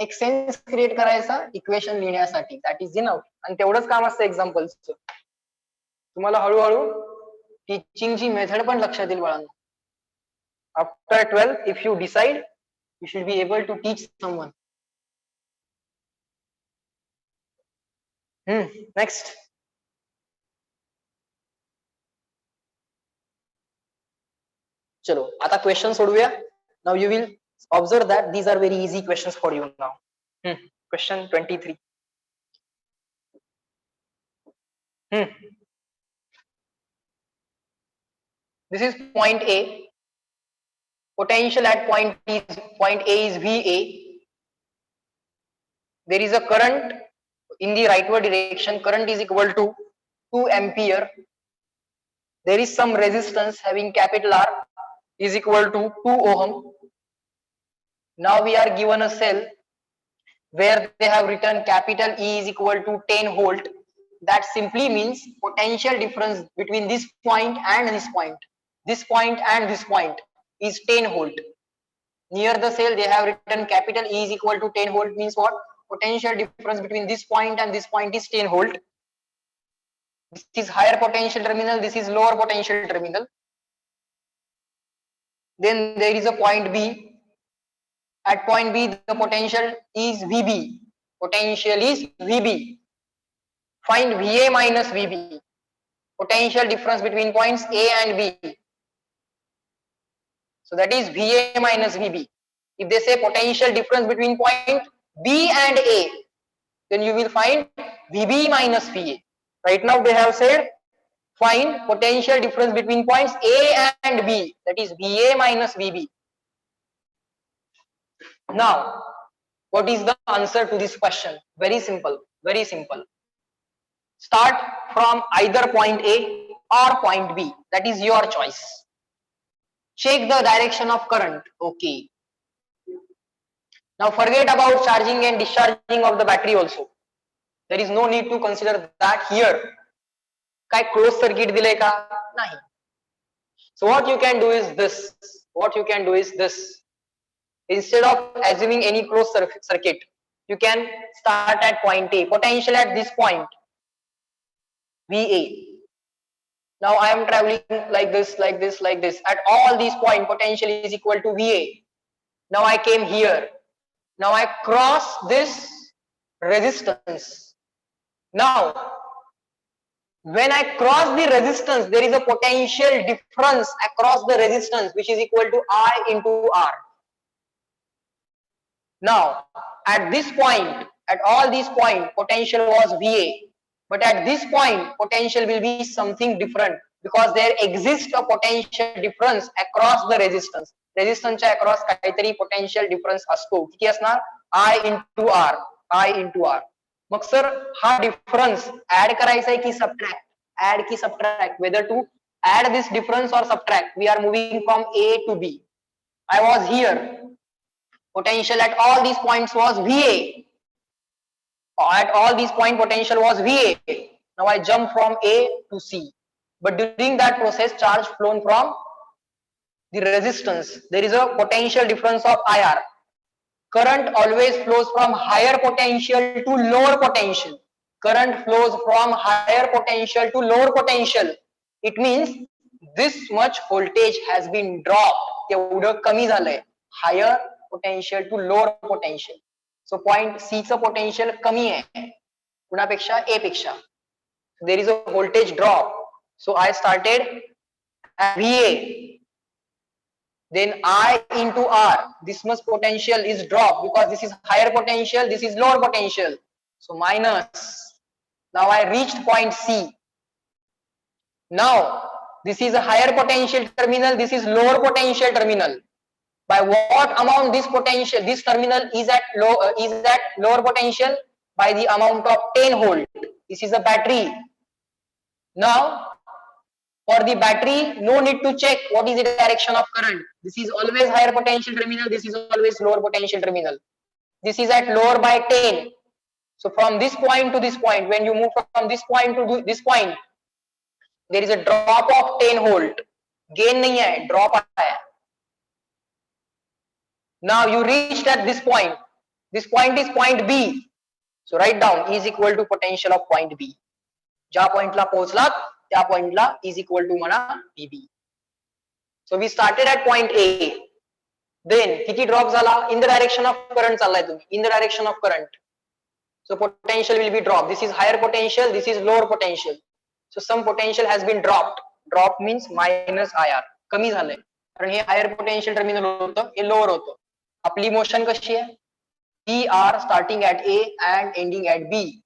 एक सेन्स क्रिएट करायचा इक्वेशन लिहिण्यासाठी, दॅट इज इनफ. आणि तेवढंच काम असतं एक्झाम्पल्सचं. तुम्हाला हळूहळू टीचिंगची मेथड पण लक्षात येईल बाळांनो. After 12th if you decide you should be able to teach someone. Next. चलो आता क्वेश्चन सोडूया. Now you will observe that these are very easy questions for you now. Question 23. This is point A. Potential at point A is VA. There is a current in the rightward direction. Current is equal to 2 ampere. There is some resistance having capital R is equal to 2 ohm. Now we are given a cell where they have written capital E is equal to 10 volt. That simply means potential difference between this point and this point. This point and this point is 10 volt. Near the cell they have written capital E is equal to 10 volt means what? Potential difference between this point and this point is 10 volt. This is higher potential terminal, this is lower potential terminal. Then there is a point B. At point B, the potential is VB. Potential is VB. Find VA minus VB. Potential difference between points A and B. So that is VA minus VB. If they say potential difference between point B and A, then you will find VB minus VA. Right now they have said find potential difference between points A and B. That is VA minus VB. Now, what is the answer to this question? Very simple, very simple. Start from either point A or point B. That is your choice. Check the direction of current. Okay. Now forget about charging and discharging of the battery also. There is no need to consider that here. काय closed circuit दिले का? नाही. So what you can do is this. What you can do is this. Instead of assuming any closed circuit, you can start at point A. Potential at this point, VA. Now I am traveling like this, like this, like this. At all these points, potential is equal to VA. Now I came here. Now I cross this resistance. Now, when I cross the resistance, there is a potential difference across the resistance, which is equal to I into R. Now, at this point, at all these points, potential was VA. But at this point, potential will be something different because there exists a potential difference across the resistance. Resistance across काहीतरी potential difference असतो. किती असणार? I into R. I into R. Mug sir हा difference add करायचा आहे की subtract? Add की subtract? Whether to add this difference or subtract? We are moving from A to B. I was here. Potential at all these points was VA. At all these point potential was VA. Now I jump from A to C. But during that process, charge flown from the resistance. There is a potential difference of IR. Current always flows from higher potential to lower potential. Current flows from higher potential to lower potential. It means this much voltage has been dropped. तेवढं कमी झालंय. Higher potential to lower potential. So point C चं potential कमी आहे कुणापेक्षा A पेक्षा. There is a voltage drop. So I started at VA. Then I into R, this much potential is dropped because this is higher potential, this is lower potential. So minus. Now I reached point C. Now this is a higher potential terminal, this is lower potential terminal. By what amount this potential, this terminal is at lower potential? By the amount of 10 volt. This is a battery. Now for the battery, no need to check what is the direction of current. This is always higher potential terminal, this is always lower potential terminal. This is at lower by 10. So from this point to this point, when you move from this point to this point, there is a drop of 10 volt. Gain nahi hai, drop hai. Now you reached at this point. This point is point B. So write down is equal to potential of point B. ज्या पॉइंटला पोहोचलात त्या पॉइंटला is equal to म्हणा VB. So we started at point A. Then किती drop झाला? In the direction of current चाललाय तुम्ही. In the direction of current. So potential will be dropped. This is higher potential, this is lower potential. So some potential has been dropped. Drop means minus IR. कमी झालंय. कारण हे higher potential terminal होतं, हे lower होतं. आपली motion कशी आहे? We are starting at A and ending at B.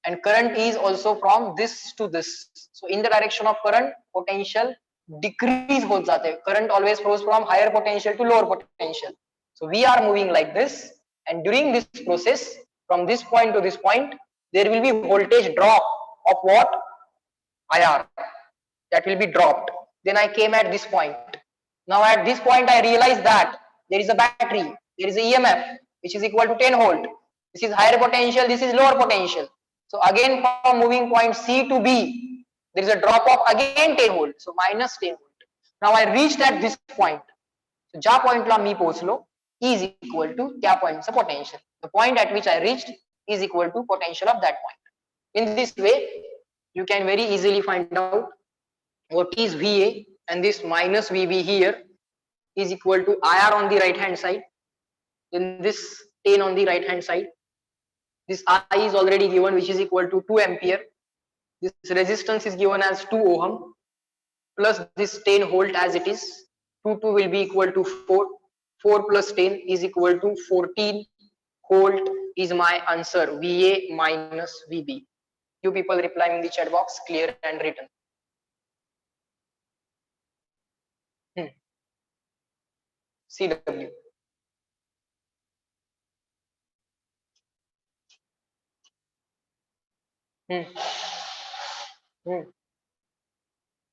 And current is also from this to this. So in the direction of current, potential decrease होत जाते. Current always flows from higher potential to lower potential. So we are moving like this, and during this process, from this point to this point, there will be voltage drop of what? IR. That will be dropped. Then I came at this point. Now at this point, I realized that there is a battery, there is a EMF, which is equal to 10 volt. This is higher potential, this is lower potential. So again from moving point C to B, there is a drop of again 10 volt. So minus 10 volt. Now I reached at this point. So ज्या point ला मी पोहोचलो is equal to त्या point चा potential. The point at which I reached is equal to potential of that point. In this way, you can very easily find out what is VA, and this minus VB here is equal to IR on the right hand side. Then this 10 on the right hand side. This I is already given, which is equal to 2 ampere. This resistance is given as 2 ohm plus this 10 volt as it is. 2 will be equal to 4. 4 plus 10 is equal to 14 volt is my answer. VA minus VB. You people reply in the chat box, clear and written. CW.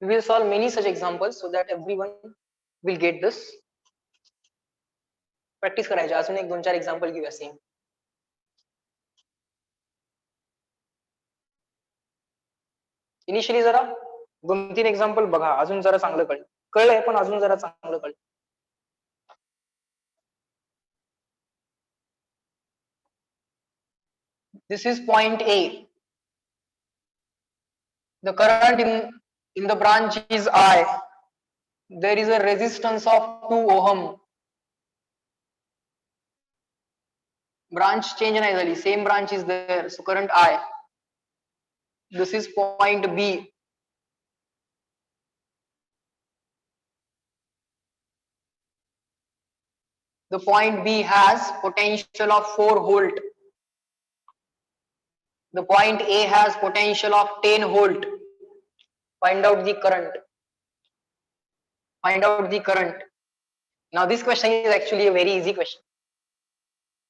We will solve many such examples so that everyone will get this. Practice करायचे अजून एक दोन चार example घेऊया same. Initially जरा दोन तीन example बघा अजून जरा चांगलं कळलंय पण अजून जरा चांगलं कळलं. This is point A. The current in In the branch is I. There is a resistance of 2 ohm. Branch change nahi zali, same branch is there, so current I. This is point B. The point B has potential of 4 volt. The point A has potential of 10 volt. Find out the current. Find out the current. Now this question is actually a very easy question.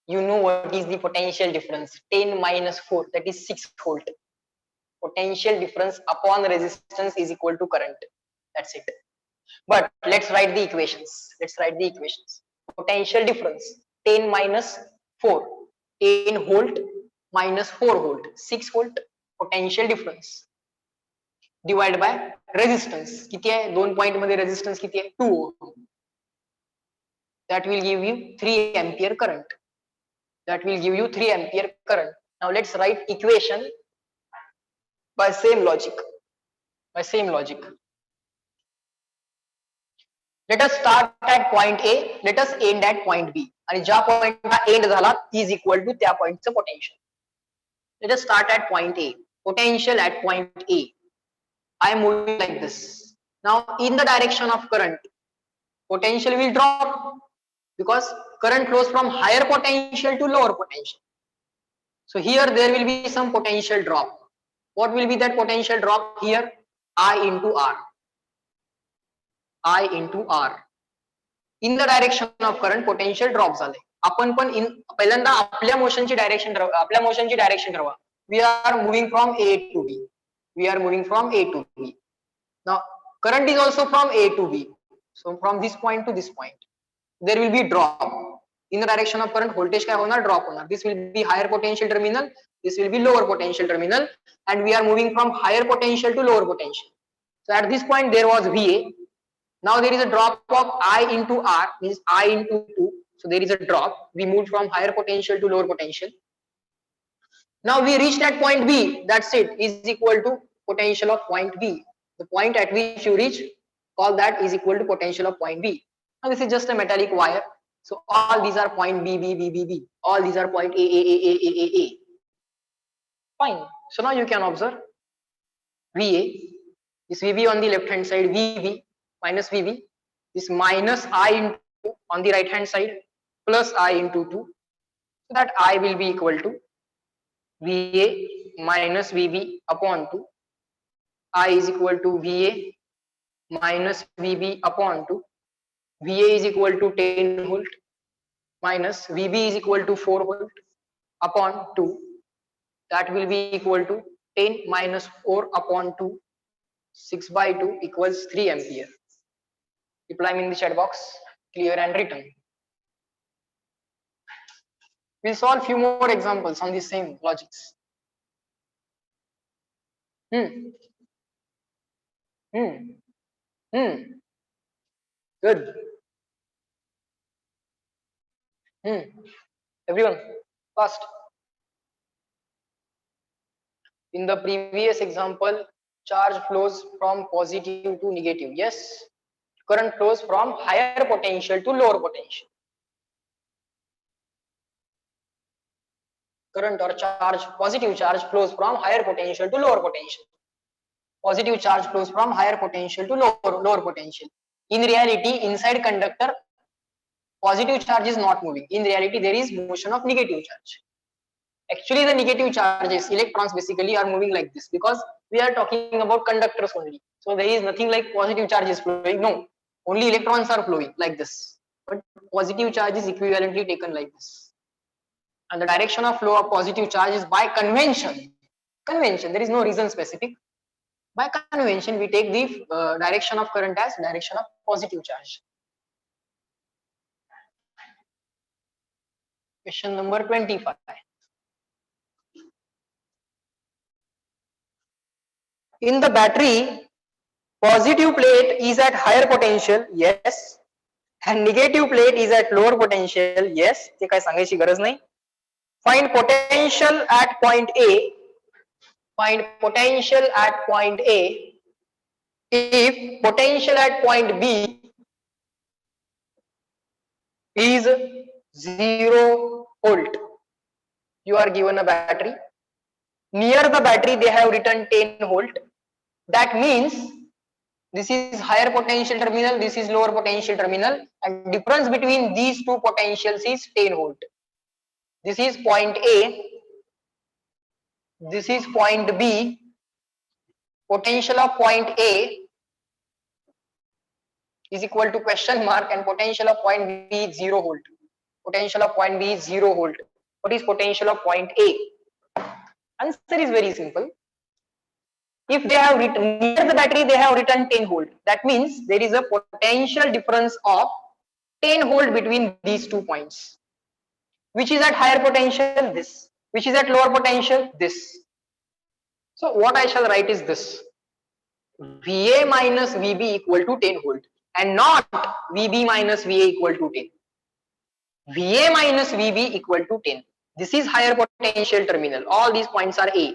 You know what is the potential difference? 10 minus 4, that is 6 volt. Potential difference upon resistance is equal to current. That's it. But let's write the equations. Let's write the equations. Potential difference 10 minus 4. 10 volt minus 4 volt. 6 volt potential difference. Divide by resistance. किती आहे? 2 point मध्ये resistance किती आहे? 2 ohm. That will give you 3 ampere current. That will give you 3 ampere current. Now let's write equation by same logic. By same logic. Let us start at point A. Let us end at point B. आणि ज्या point ला end झाला is equal to त्या point चं potential. Let us start at point A. Potential at point A. I am moving like this. Now in the direction of current, potential will drop because current flows from higher potential to lower potential. So here there will be some potential drop. What will be that potential drop here? I into R. I into R. In the direction of current, potential drop झाले. आपण पण पहिल्यांदा आपल्या मोशनची direction ठरवा. We are moving from A to B. We are moving from A to B. Now current is also from A to B. So from this point to this point, there will be drop. In the direction of current, voltage काय होणार? Drop होणार. This will be higher potential terminal. This will be lower potential terminal, and we are moving from higher potential to lower potential. So at this point there was VA. Now there is a drop of I into R, means I into 2. So there is a drop. We moved from higher potential to lower potential. Now we reached at point B. That's it. Is equal to potential of point B. The point at which you reach, call that is equal to potential of point B. Now this is just a metallic wire. So all these are point B, B, B, B, B. All these are point A, A, A, A, A, A, A. Fine. So now you can observe VA. This VB on the left hand side, VB minus VB. This minus I into on the right hand side plus I into 2. So that I will be equal to VA minus VB upon 2. I is equal to VA minus VB upon 2. VA is equal to 10 volt minus VB is equal to 4 volt upon 2. That will be equal to 10 minus 4 upon 2. 6 by 2 equals 3 ampere. Reply me in the chat box, clear and written. We'll solve few more examples on the same logics. Good. Everyone, fast. In the previous example, charge flows from positive to negative. Yes. Current flows from higher potential to lower potential. Current or charge, positive charge flows from higher potential to lower potential. Positive charge flows from higher potential to lower potential. In reality, inside conductor, positive charge is not moving. In reality, there is motion of negative charge. Actually, the negative charges, electrons basically are moving like this because we are talking about conductors only. So there is nothing like positive charges flowing. No, only electrons are flowing like this. But positive charge is equivalently taken like this. And the direction of flow of positive charge is by convention. Convention, there is no reason specific. By convention, we take the direction of current as direction of positive charge. Question number 25. In the battery, positive plate is at higher potential, yes, and negative plate is at lower potential, yes. ते काय सांगायची गरज नाही. Find potential at point A. Find potential at point A. if potential at point B is 0 volt, you are given a battery. Near the battery they have written 10 volt. That means this is higher potential terminal, this is lower potential terminal, and difference between these two potentials is 10 volt. This is point A, this is point B. Potential of point A is equal to question mark, and potential of point B is 0 volt. Potential of point B is 0 volt. What is potential of point A? Answer is very simple. If they have written near the battery, they have written 10 volt. That means there is a potential difference of 10 volt between these 2 points. Which is at higher potential? This. Which is at lower potential? This. So what I shall write is this: VA minus VB equal to 10 volt, and not VB minus VA equal to 10. VA minus VB equal to 10. This is higher potential terminal. All these points are A.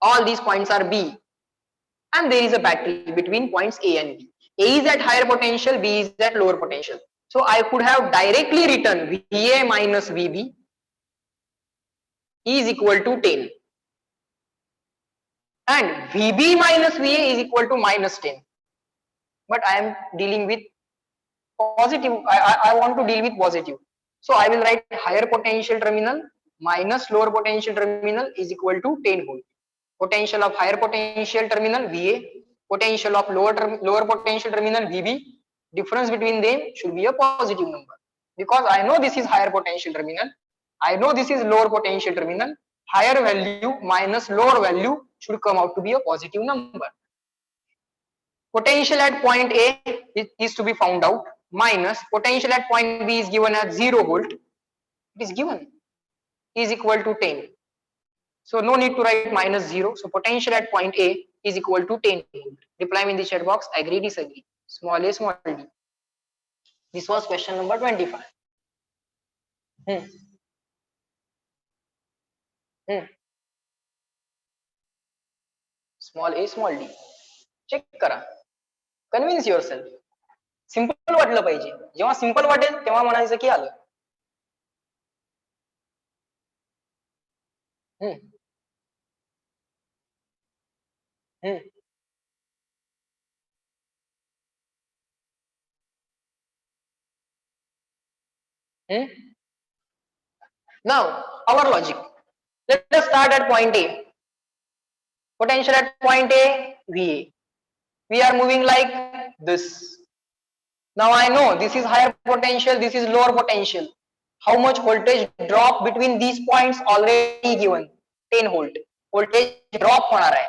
All these points are B. And there is a battery between points A and B. A is at higher potential, B is at lower potential. So I could have directly written VA minus VB is equal to 10. And VB minus VA is equal to minus 10. But I am dealing with positive. I want to deal with positive. So I will write higher potential terminal minus lower potential terminal is equal to 10 volt. Potential of higher potential terminal VA, potential of lower potential terminal VB, difference between them should be a positive number, because I know this is higher potential terminal, I know this is lower potential terminal. Higher value minus lower value should come out to be a positive number. Potential at point A is to be found out, minus potential at point B is given as 0 volt. It is given is equal to 10. So no need to write minus 0. So potential at point A is equal to 10 volt. Reply me in the chat box, agree, disagree. Small a, small d. This was question number 25. Hmm. Hmm. Small a, small d. Check करा. Convince yourself. Simple वाटलं पाहिजे. जेव्हा simple वाटेल तेव्हा म्हणायचं की आलं. Now our logic. Let us start at point A. Potential at point A, VA. We are moving like this. Now I know this is higher potential, this is lower potential. How much voltage drop between these points already given? 10 volt. Voltage drop होणार आहे.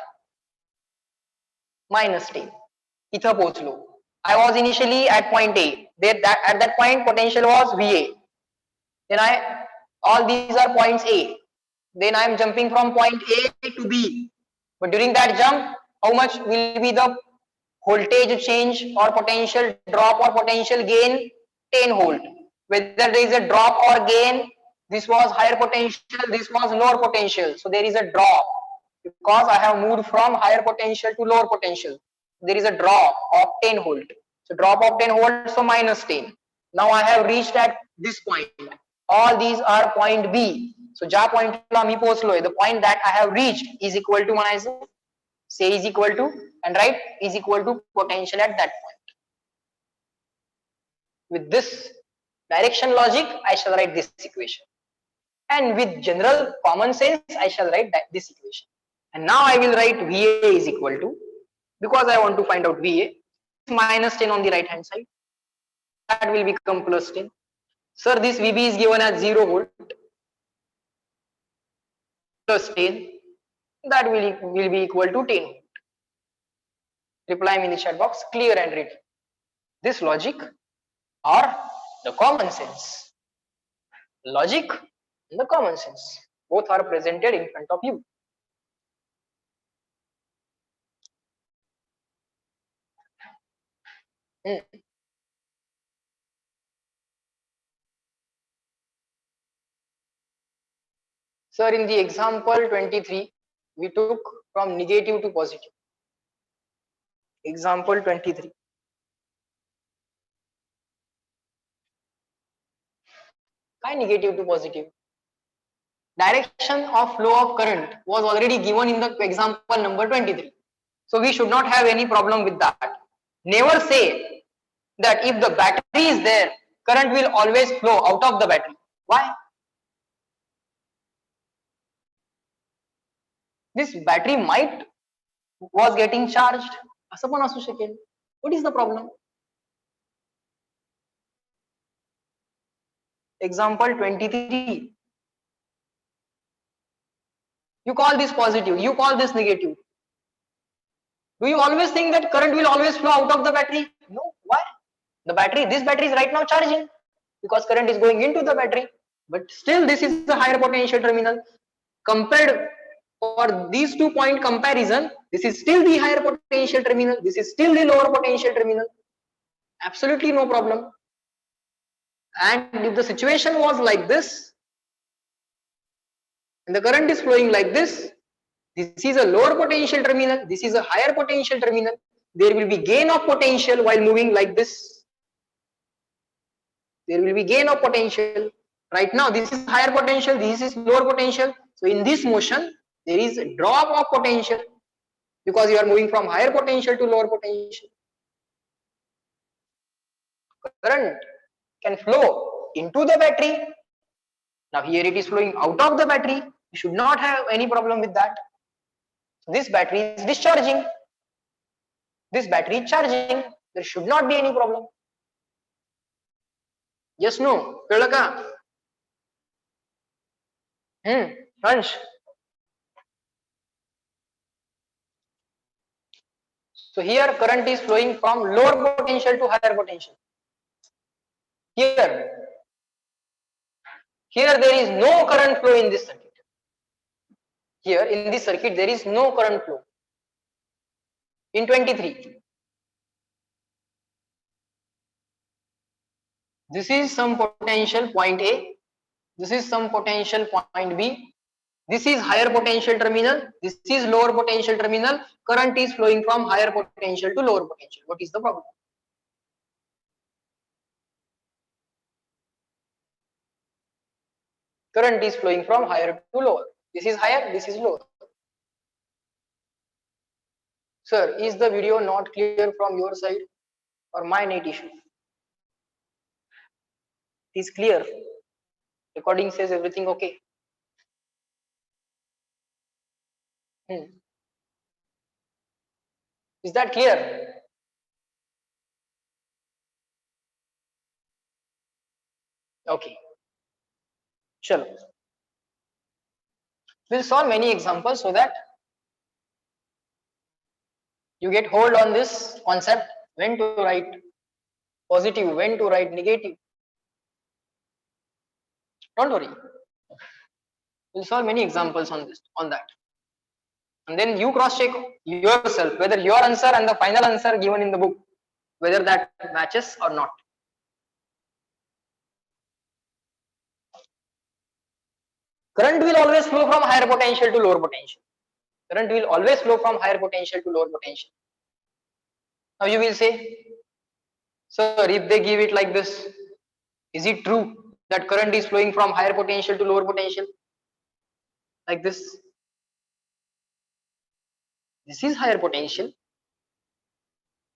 Minus 10. इथं पोहोचलो. I was initially at point A. At that point potential was VA. Then all these are points A. Then I am jumping from point A to B. But during that jump, how much will be the voltage change or potential drop or potential gain? 10 volt. Whether there is a drop or gain, this was higher potential, this was lower potential. So there is a drop because I have moved from higher potential to lower potential. There is a drop of 10 volt. So drop of 10 volt, so minus 10. Now I have reached at this point. All these are point B. So ज्या point La me पोहोचलोय, the point that I have reached is equal to म्हणायचं, say is equal to, and write is equal to potential at that point. With this direction logic, I shall write this equation, and with general common sense, I shall write this equation. And now I will write VA is equal to, because I want to find out VA, minus 10 on the right hand side. That will become plus 10. Sir, this VB is given as 0 volt plus 10. That will be equal to 10 volt. Reply me in the chat box, clear and written. This logic or the common sense. Logic and the common sense. Both are presented in front of you. Sir, in the example 23, we took from negative to positive. Example 23. Why negative to positive? Direction of flow of current was already given in the example number 23. So we should not have any problem with that. Never say that if the battery is there, current will always flow out of the battery. Why? This battery might was getting charged. असं पण असू शकेल. What is the problem? Example 23. You call this positive, you call this negative. Do you always think that current will always flow out of the battery? No. Why? The battery, this battery is right now charging because current is going into the battery. But still this is the higher potential terminal. Compared for these 2 point comparison, this is still the higher potential terminal, this is still the lower potential terminal. Absolutely no problem. And if the situation was like this, and the current is flowing like this is a lower potential terminal, this is a higher potential terminal, there will be gain of potential while moving like this. There will be gain of potential. Right now this is higher potential, this is lower potential. So in this motion there is a drop of potential because you are moving from higher potential to lower potential. Current can flow into the battery. Now here it is flowing out of the battery. You should not have any problem with that. This battery is discharging. This battery is charging. There should not be any problem. Yes, no? कळलं का? Hansh. So here current is flowing from lower potential to higher potential. Here there is no current flow in this circuit. Here in this circuit there is no current flow. In 23. This is some potential point A. This is some potential point B. This is higher potential terminal. This is lower potential terminal. Current is flowing from higher potential to lower potential. What is the problem? Current is flowing from higher to lower. This is higher, this is lower. Sir, is the video not clear from your side or my net issue? It is clear. Recording says everything okay. Is that clear? Okay. Chalo. We'll solve many examples so that you get hold on this concept, when to write positive, when to write negative. Don't worry. We'll solve many examples on this, on that. And then you cross check yourself whether your answer and the final answer given in the book, whether that matches or not. Current will always flow from higher potential to lower potential. Current will always flow from higher potential to lower potential. Now you will say, sir, if they give it like this, is it true that current is flowing from higher potential to lower potential? Like this. This is higher potential.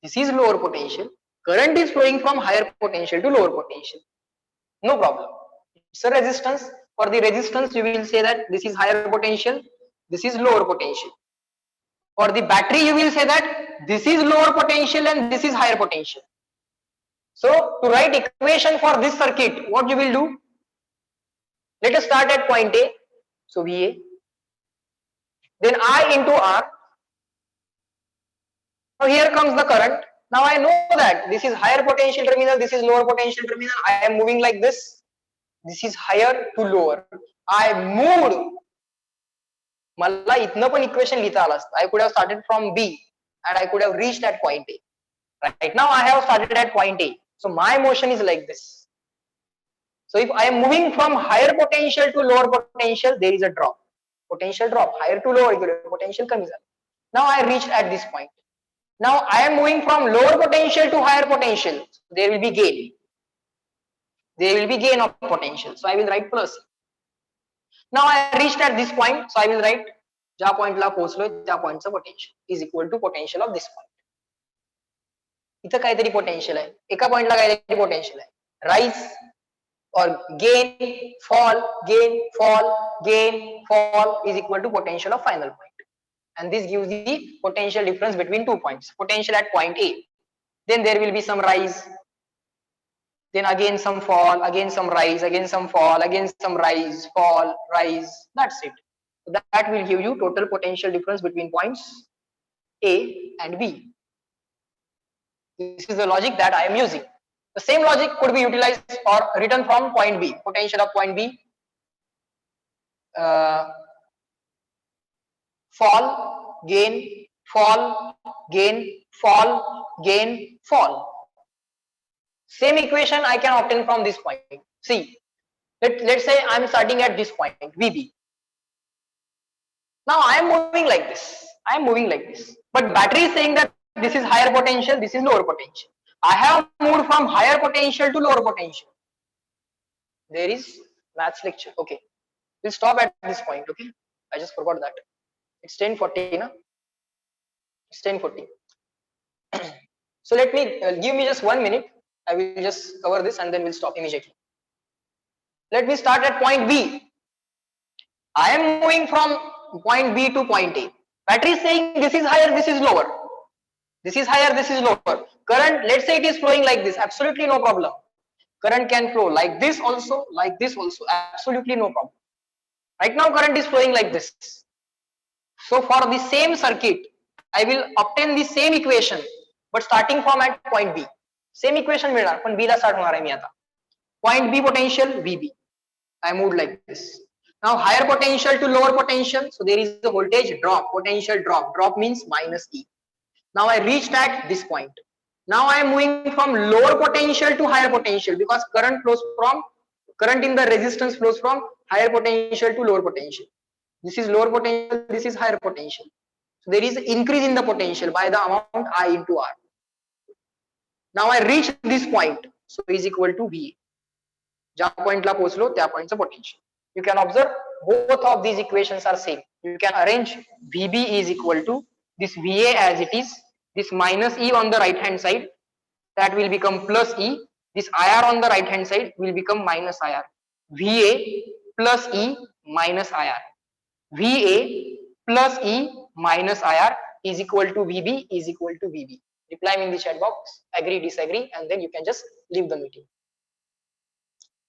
This is lower potential. Current is flowing from higher potential to lower potential. No problem. It's a resistance. For the resistance, you will say that this is higher potential, this is lower potential. For the battery, you will say that this is lower potential and this is higher potential. So to write equation for this circuit, what you will do? Let us start at point A. So VA. Then I into R. Now here comes the current. Now I know that this is higher potential terminal, this is lower potential terminal. I am moving like this. This is higher to lower. I moved. मला इथनं पण equation लिहिता आलं असतं. I could have started from B and I could have reached at point A. Right now I have started at point A. So my motion is like this. So if I am moving from higher potential to lower potential, there is a drop. Potential drop. Higher to lower, potential कमी झालं. Now I reached at this point. Now I am moving from lower potential to higher potential. There will be gain. There will be gain of potential. So I will write plus. Now I reached at this point. So I will write ज्या पॉइंटला पोहोचलोय त्या पॉइंटचं potential is equal to potential of this point. इथं काहीतरी potential आहे, एका पॉइंटला काहीतरी पोटेन्शियल आहे, rise or gain fall is equal to potential of final point, and this gives the potential difference between 2 points. Potential at point A, then there will be some rise, then again some fall, again some rise, again some fall, again some rise, fall, rise. That's it. So that will give you total potential difference between points A and B. This is the logic that I am using. The same logic could be utilized or written from point B. Potential of point B, fall, gain, fall, gain, fall, gain, fall. Same equation I can obtain from this point. See, let's say I am starting at this point VB. Now I am moving like this. I am moving like this. But battery is saying that this is higher potential, this is lower potential. I have moved from higher potential to lower potential. There is maths lecture. Okay, we'll stop at this point. Okay, I just forgot that. It's 10:40, na? It's 10:40. So let me give me just 1 minute. I will just cover this and then we'll stop immediately. Let me start at point B. I am moving from point B to point A. Battery is saying this is higher, this is lower. This is higher, this is lower. Current, let's say it is flowing like this, absolutely no problem. Current can flow like this also, absolutely no problem. Right now current is flowing like this. So for the same circuit, I will obtain the same equation, but starting from at point B. Same equation मिळणार, पण B ला start होणार आहे मी आता. Point B potential VB. I moved like this. Now higher potential to lower potential, so there is a voltage drop, potential drop. Drop means minus E. Now I reached at this point. Now I am moving from lower potential to higher potential because current in the resistance flows from higher potential to lower potential. This is lower potential, this is higher potential. So there is increase in the potential by the amount I into R. Now I reach this point, so is equal to VA. ज्या पॉइंटला पोहोचलो त्या पॉइंटचं potential. You can observe both of these equations are same. You can arrange VB is equal to this VA as it is, this minus E on the right hand side, that will become plus E, this IR on the right hand side will become minus IR. VA plus E minus IR. VA plus E minus IR is equal to VB is equal to VB. Reply me in the chat box, agree, disagree, and then you can just leave the meeting.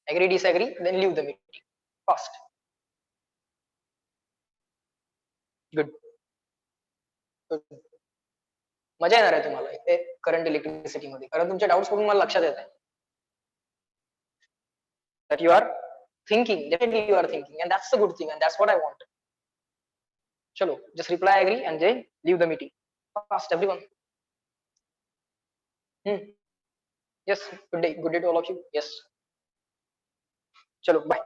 Agree, disagree, then leave the meeting. Fast. Good. मजा येणार आहे तुम्हाला इथे current electricity मध्ये, कारण तुमच्या doubts बघून मला लक्षात येत आहे that you are thinking, definitely you are thinking, and that's the good thing and that's what I want. Chalo, just reply agree and then leave the meeting. Fast everyone. Yes, good day to all of you. Yes. Chalo, bye.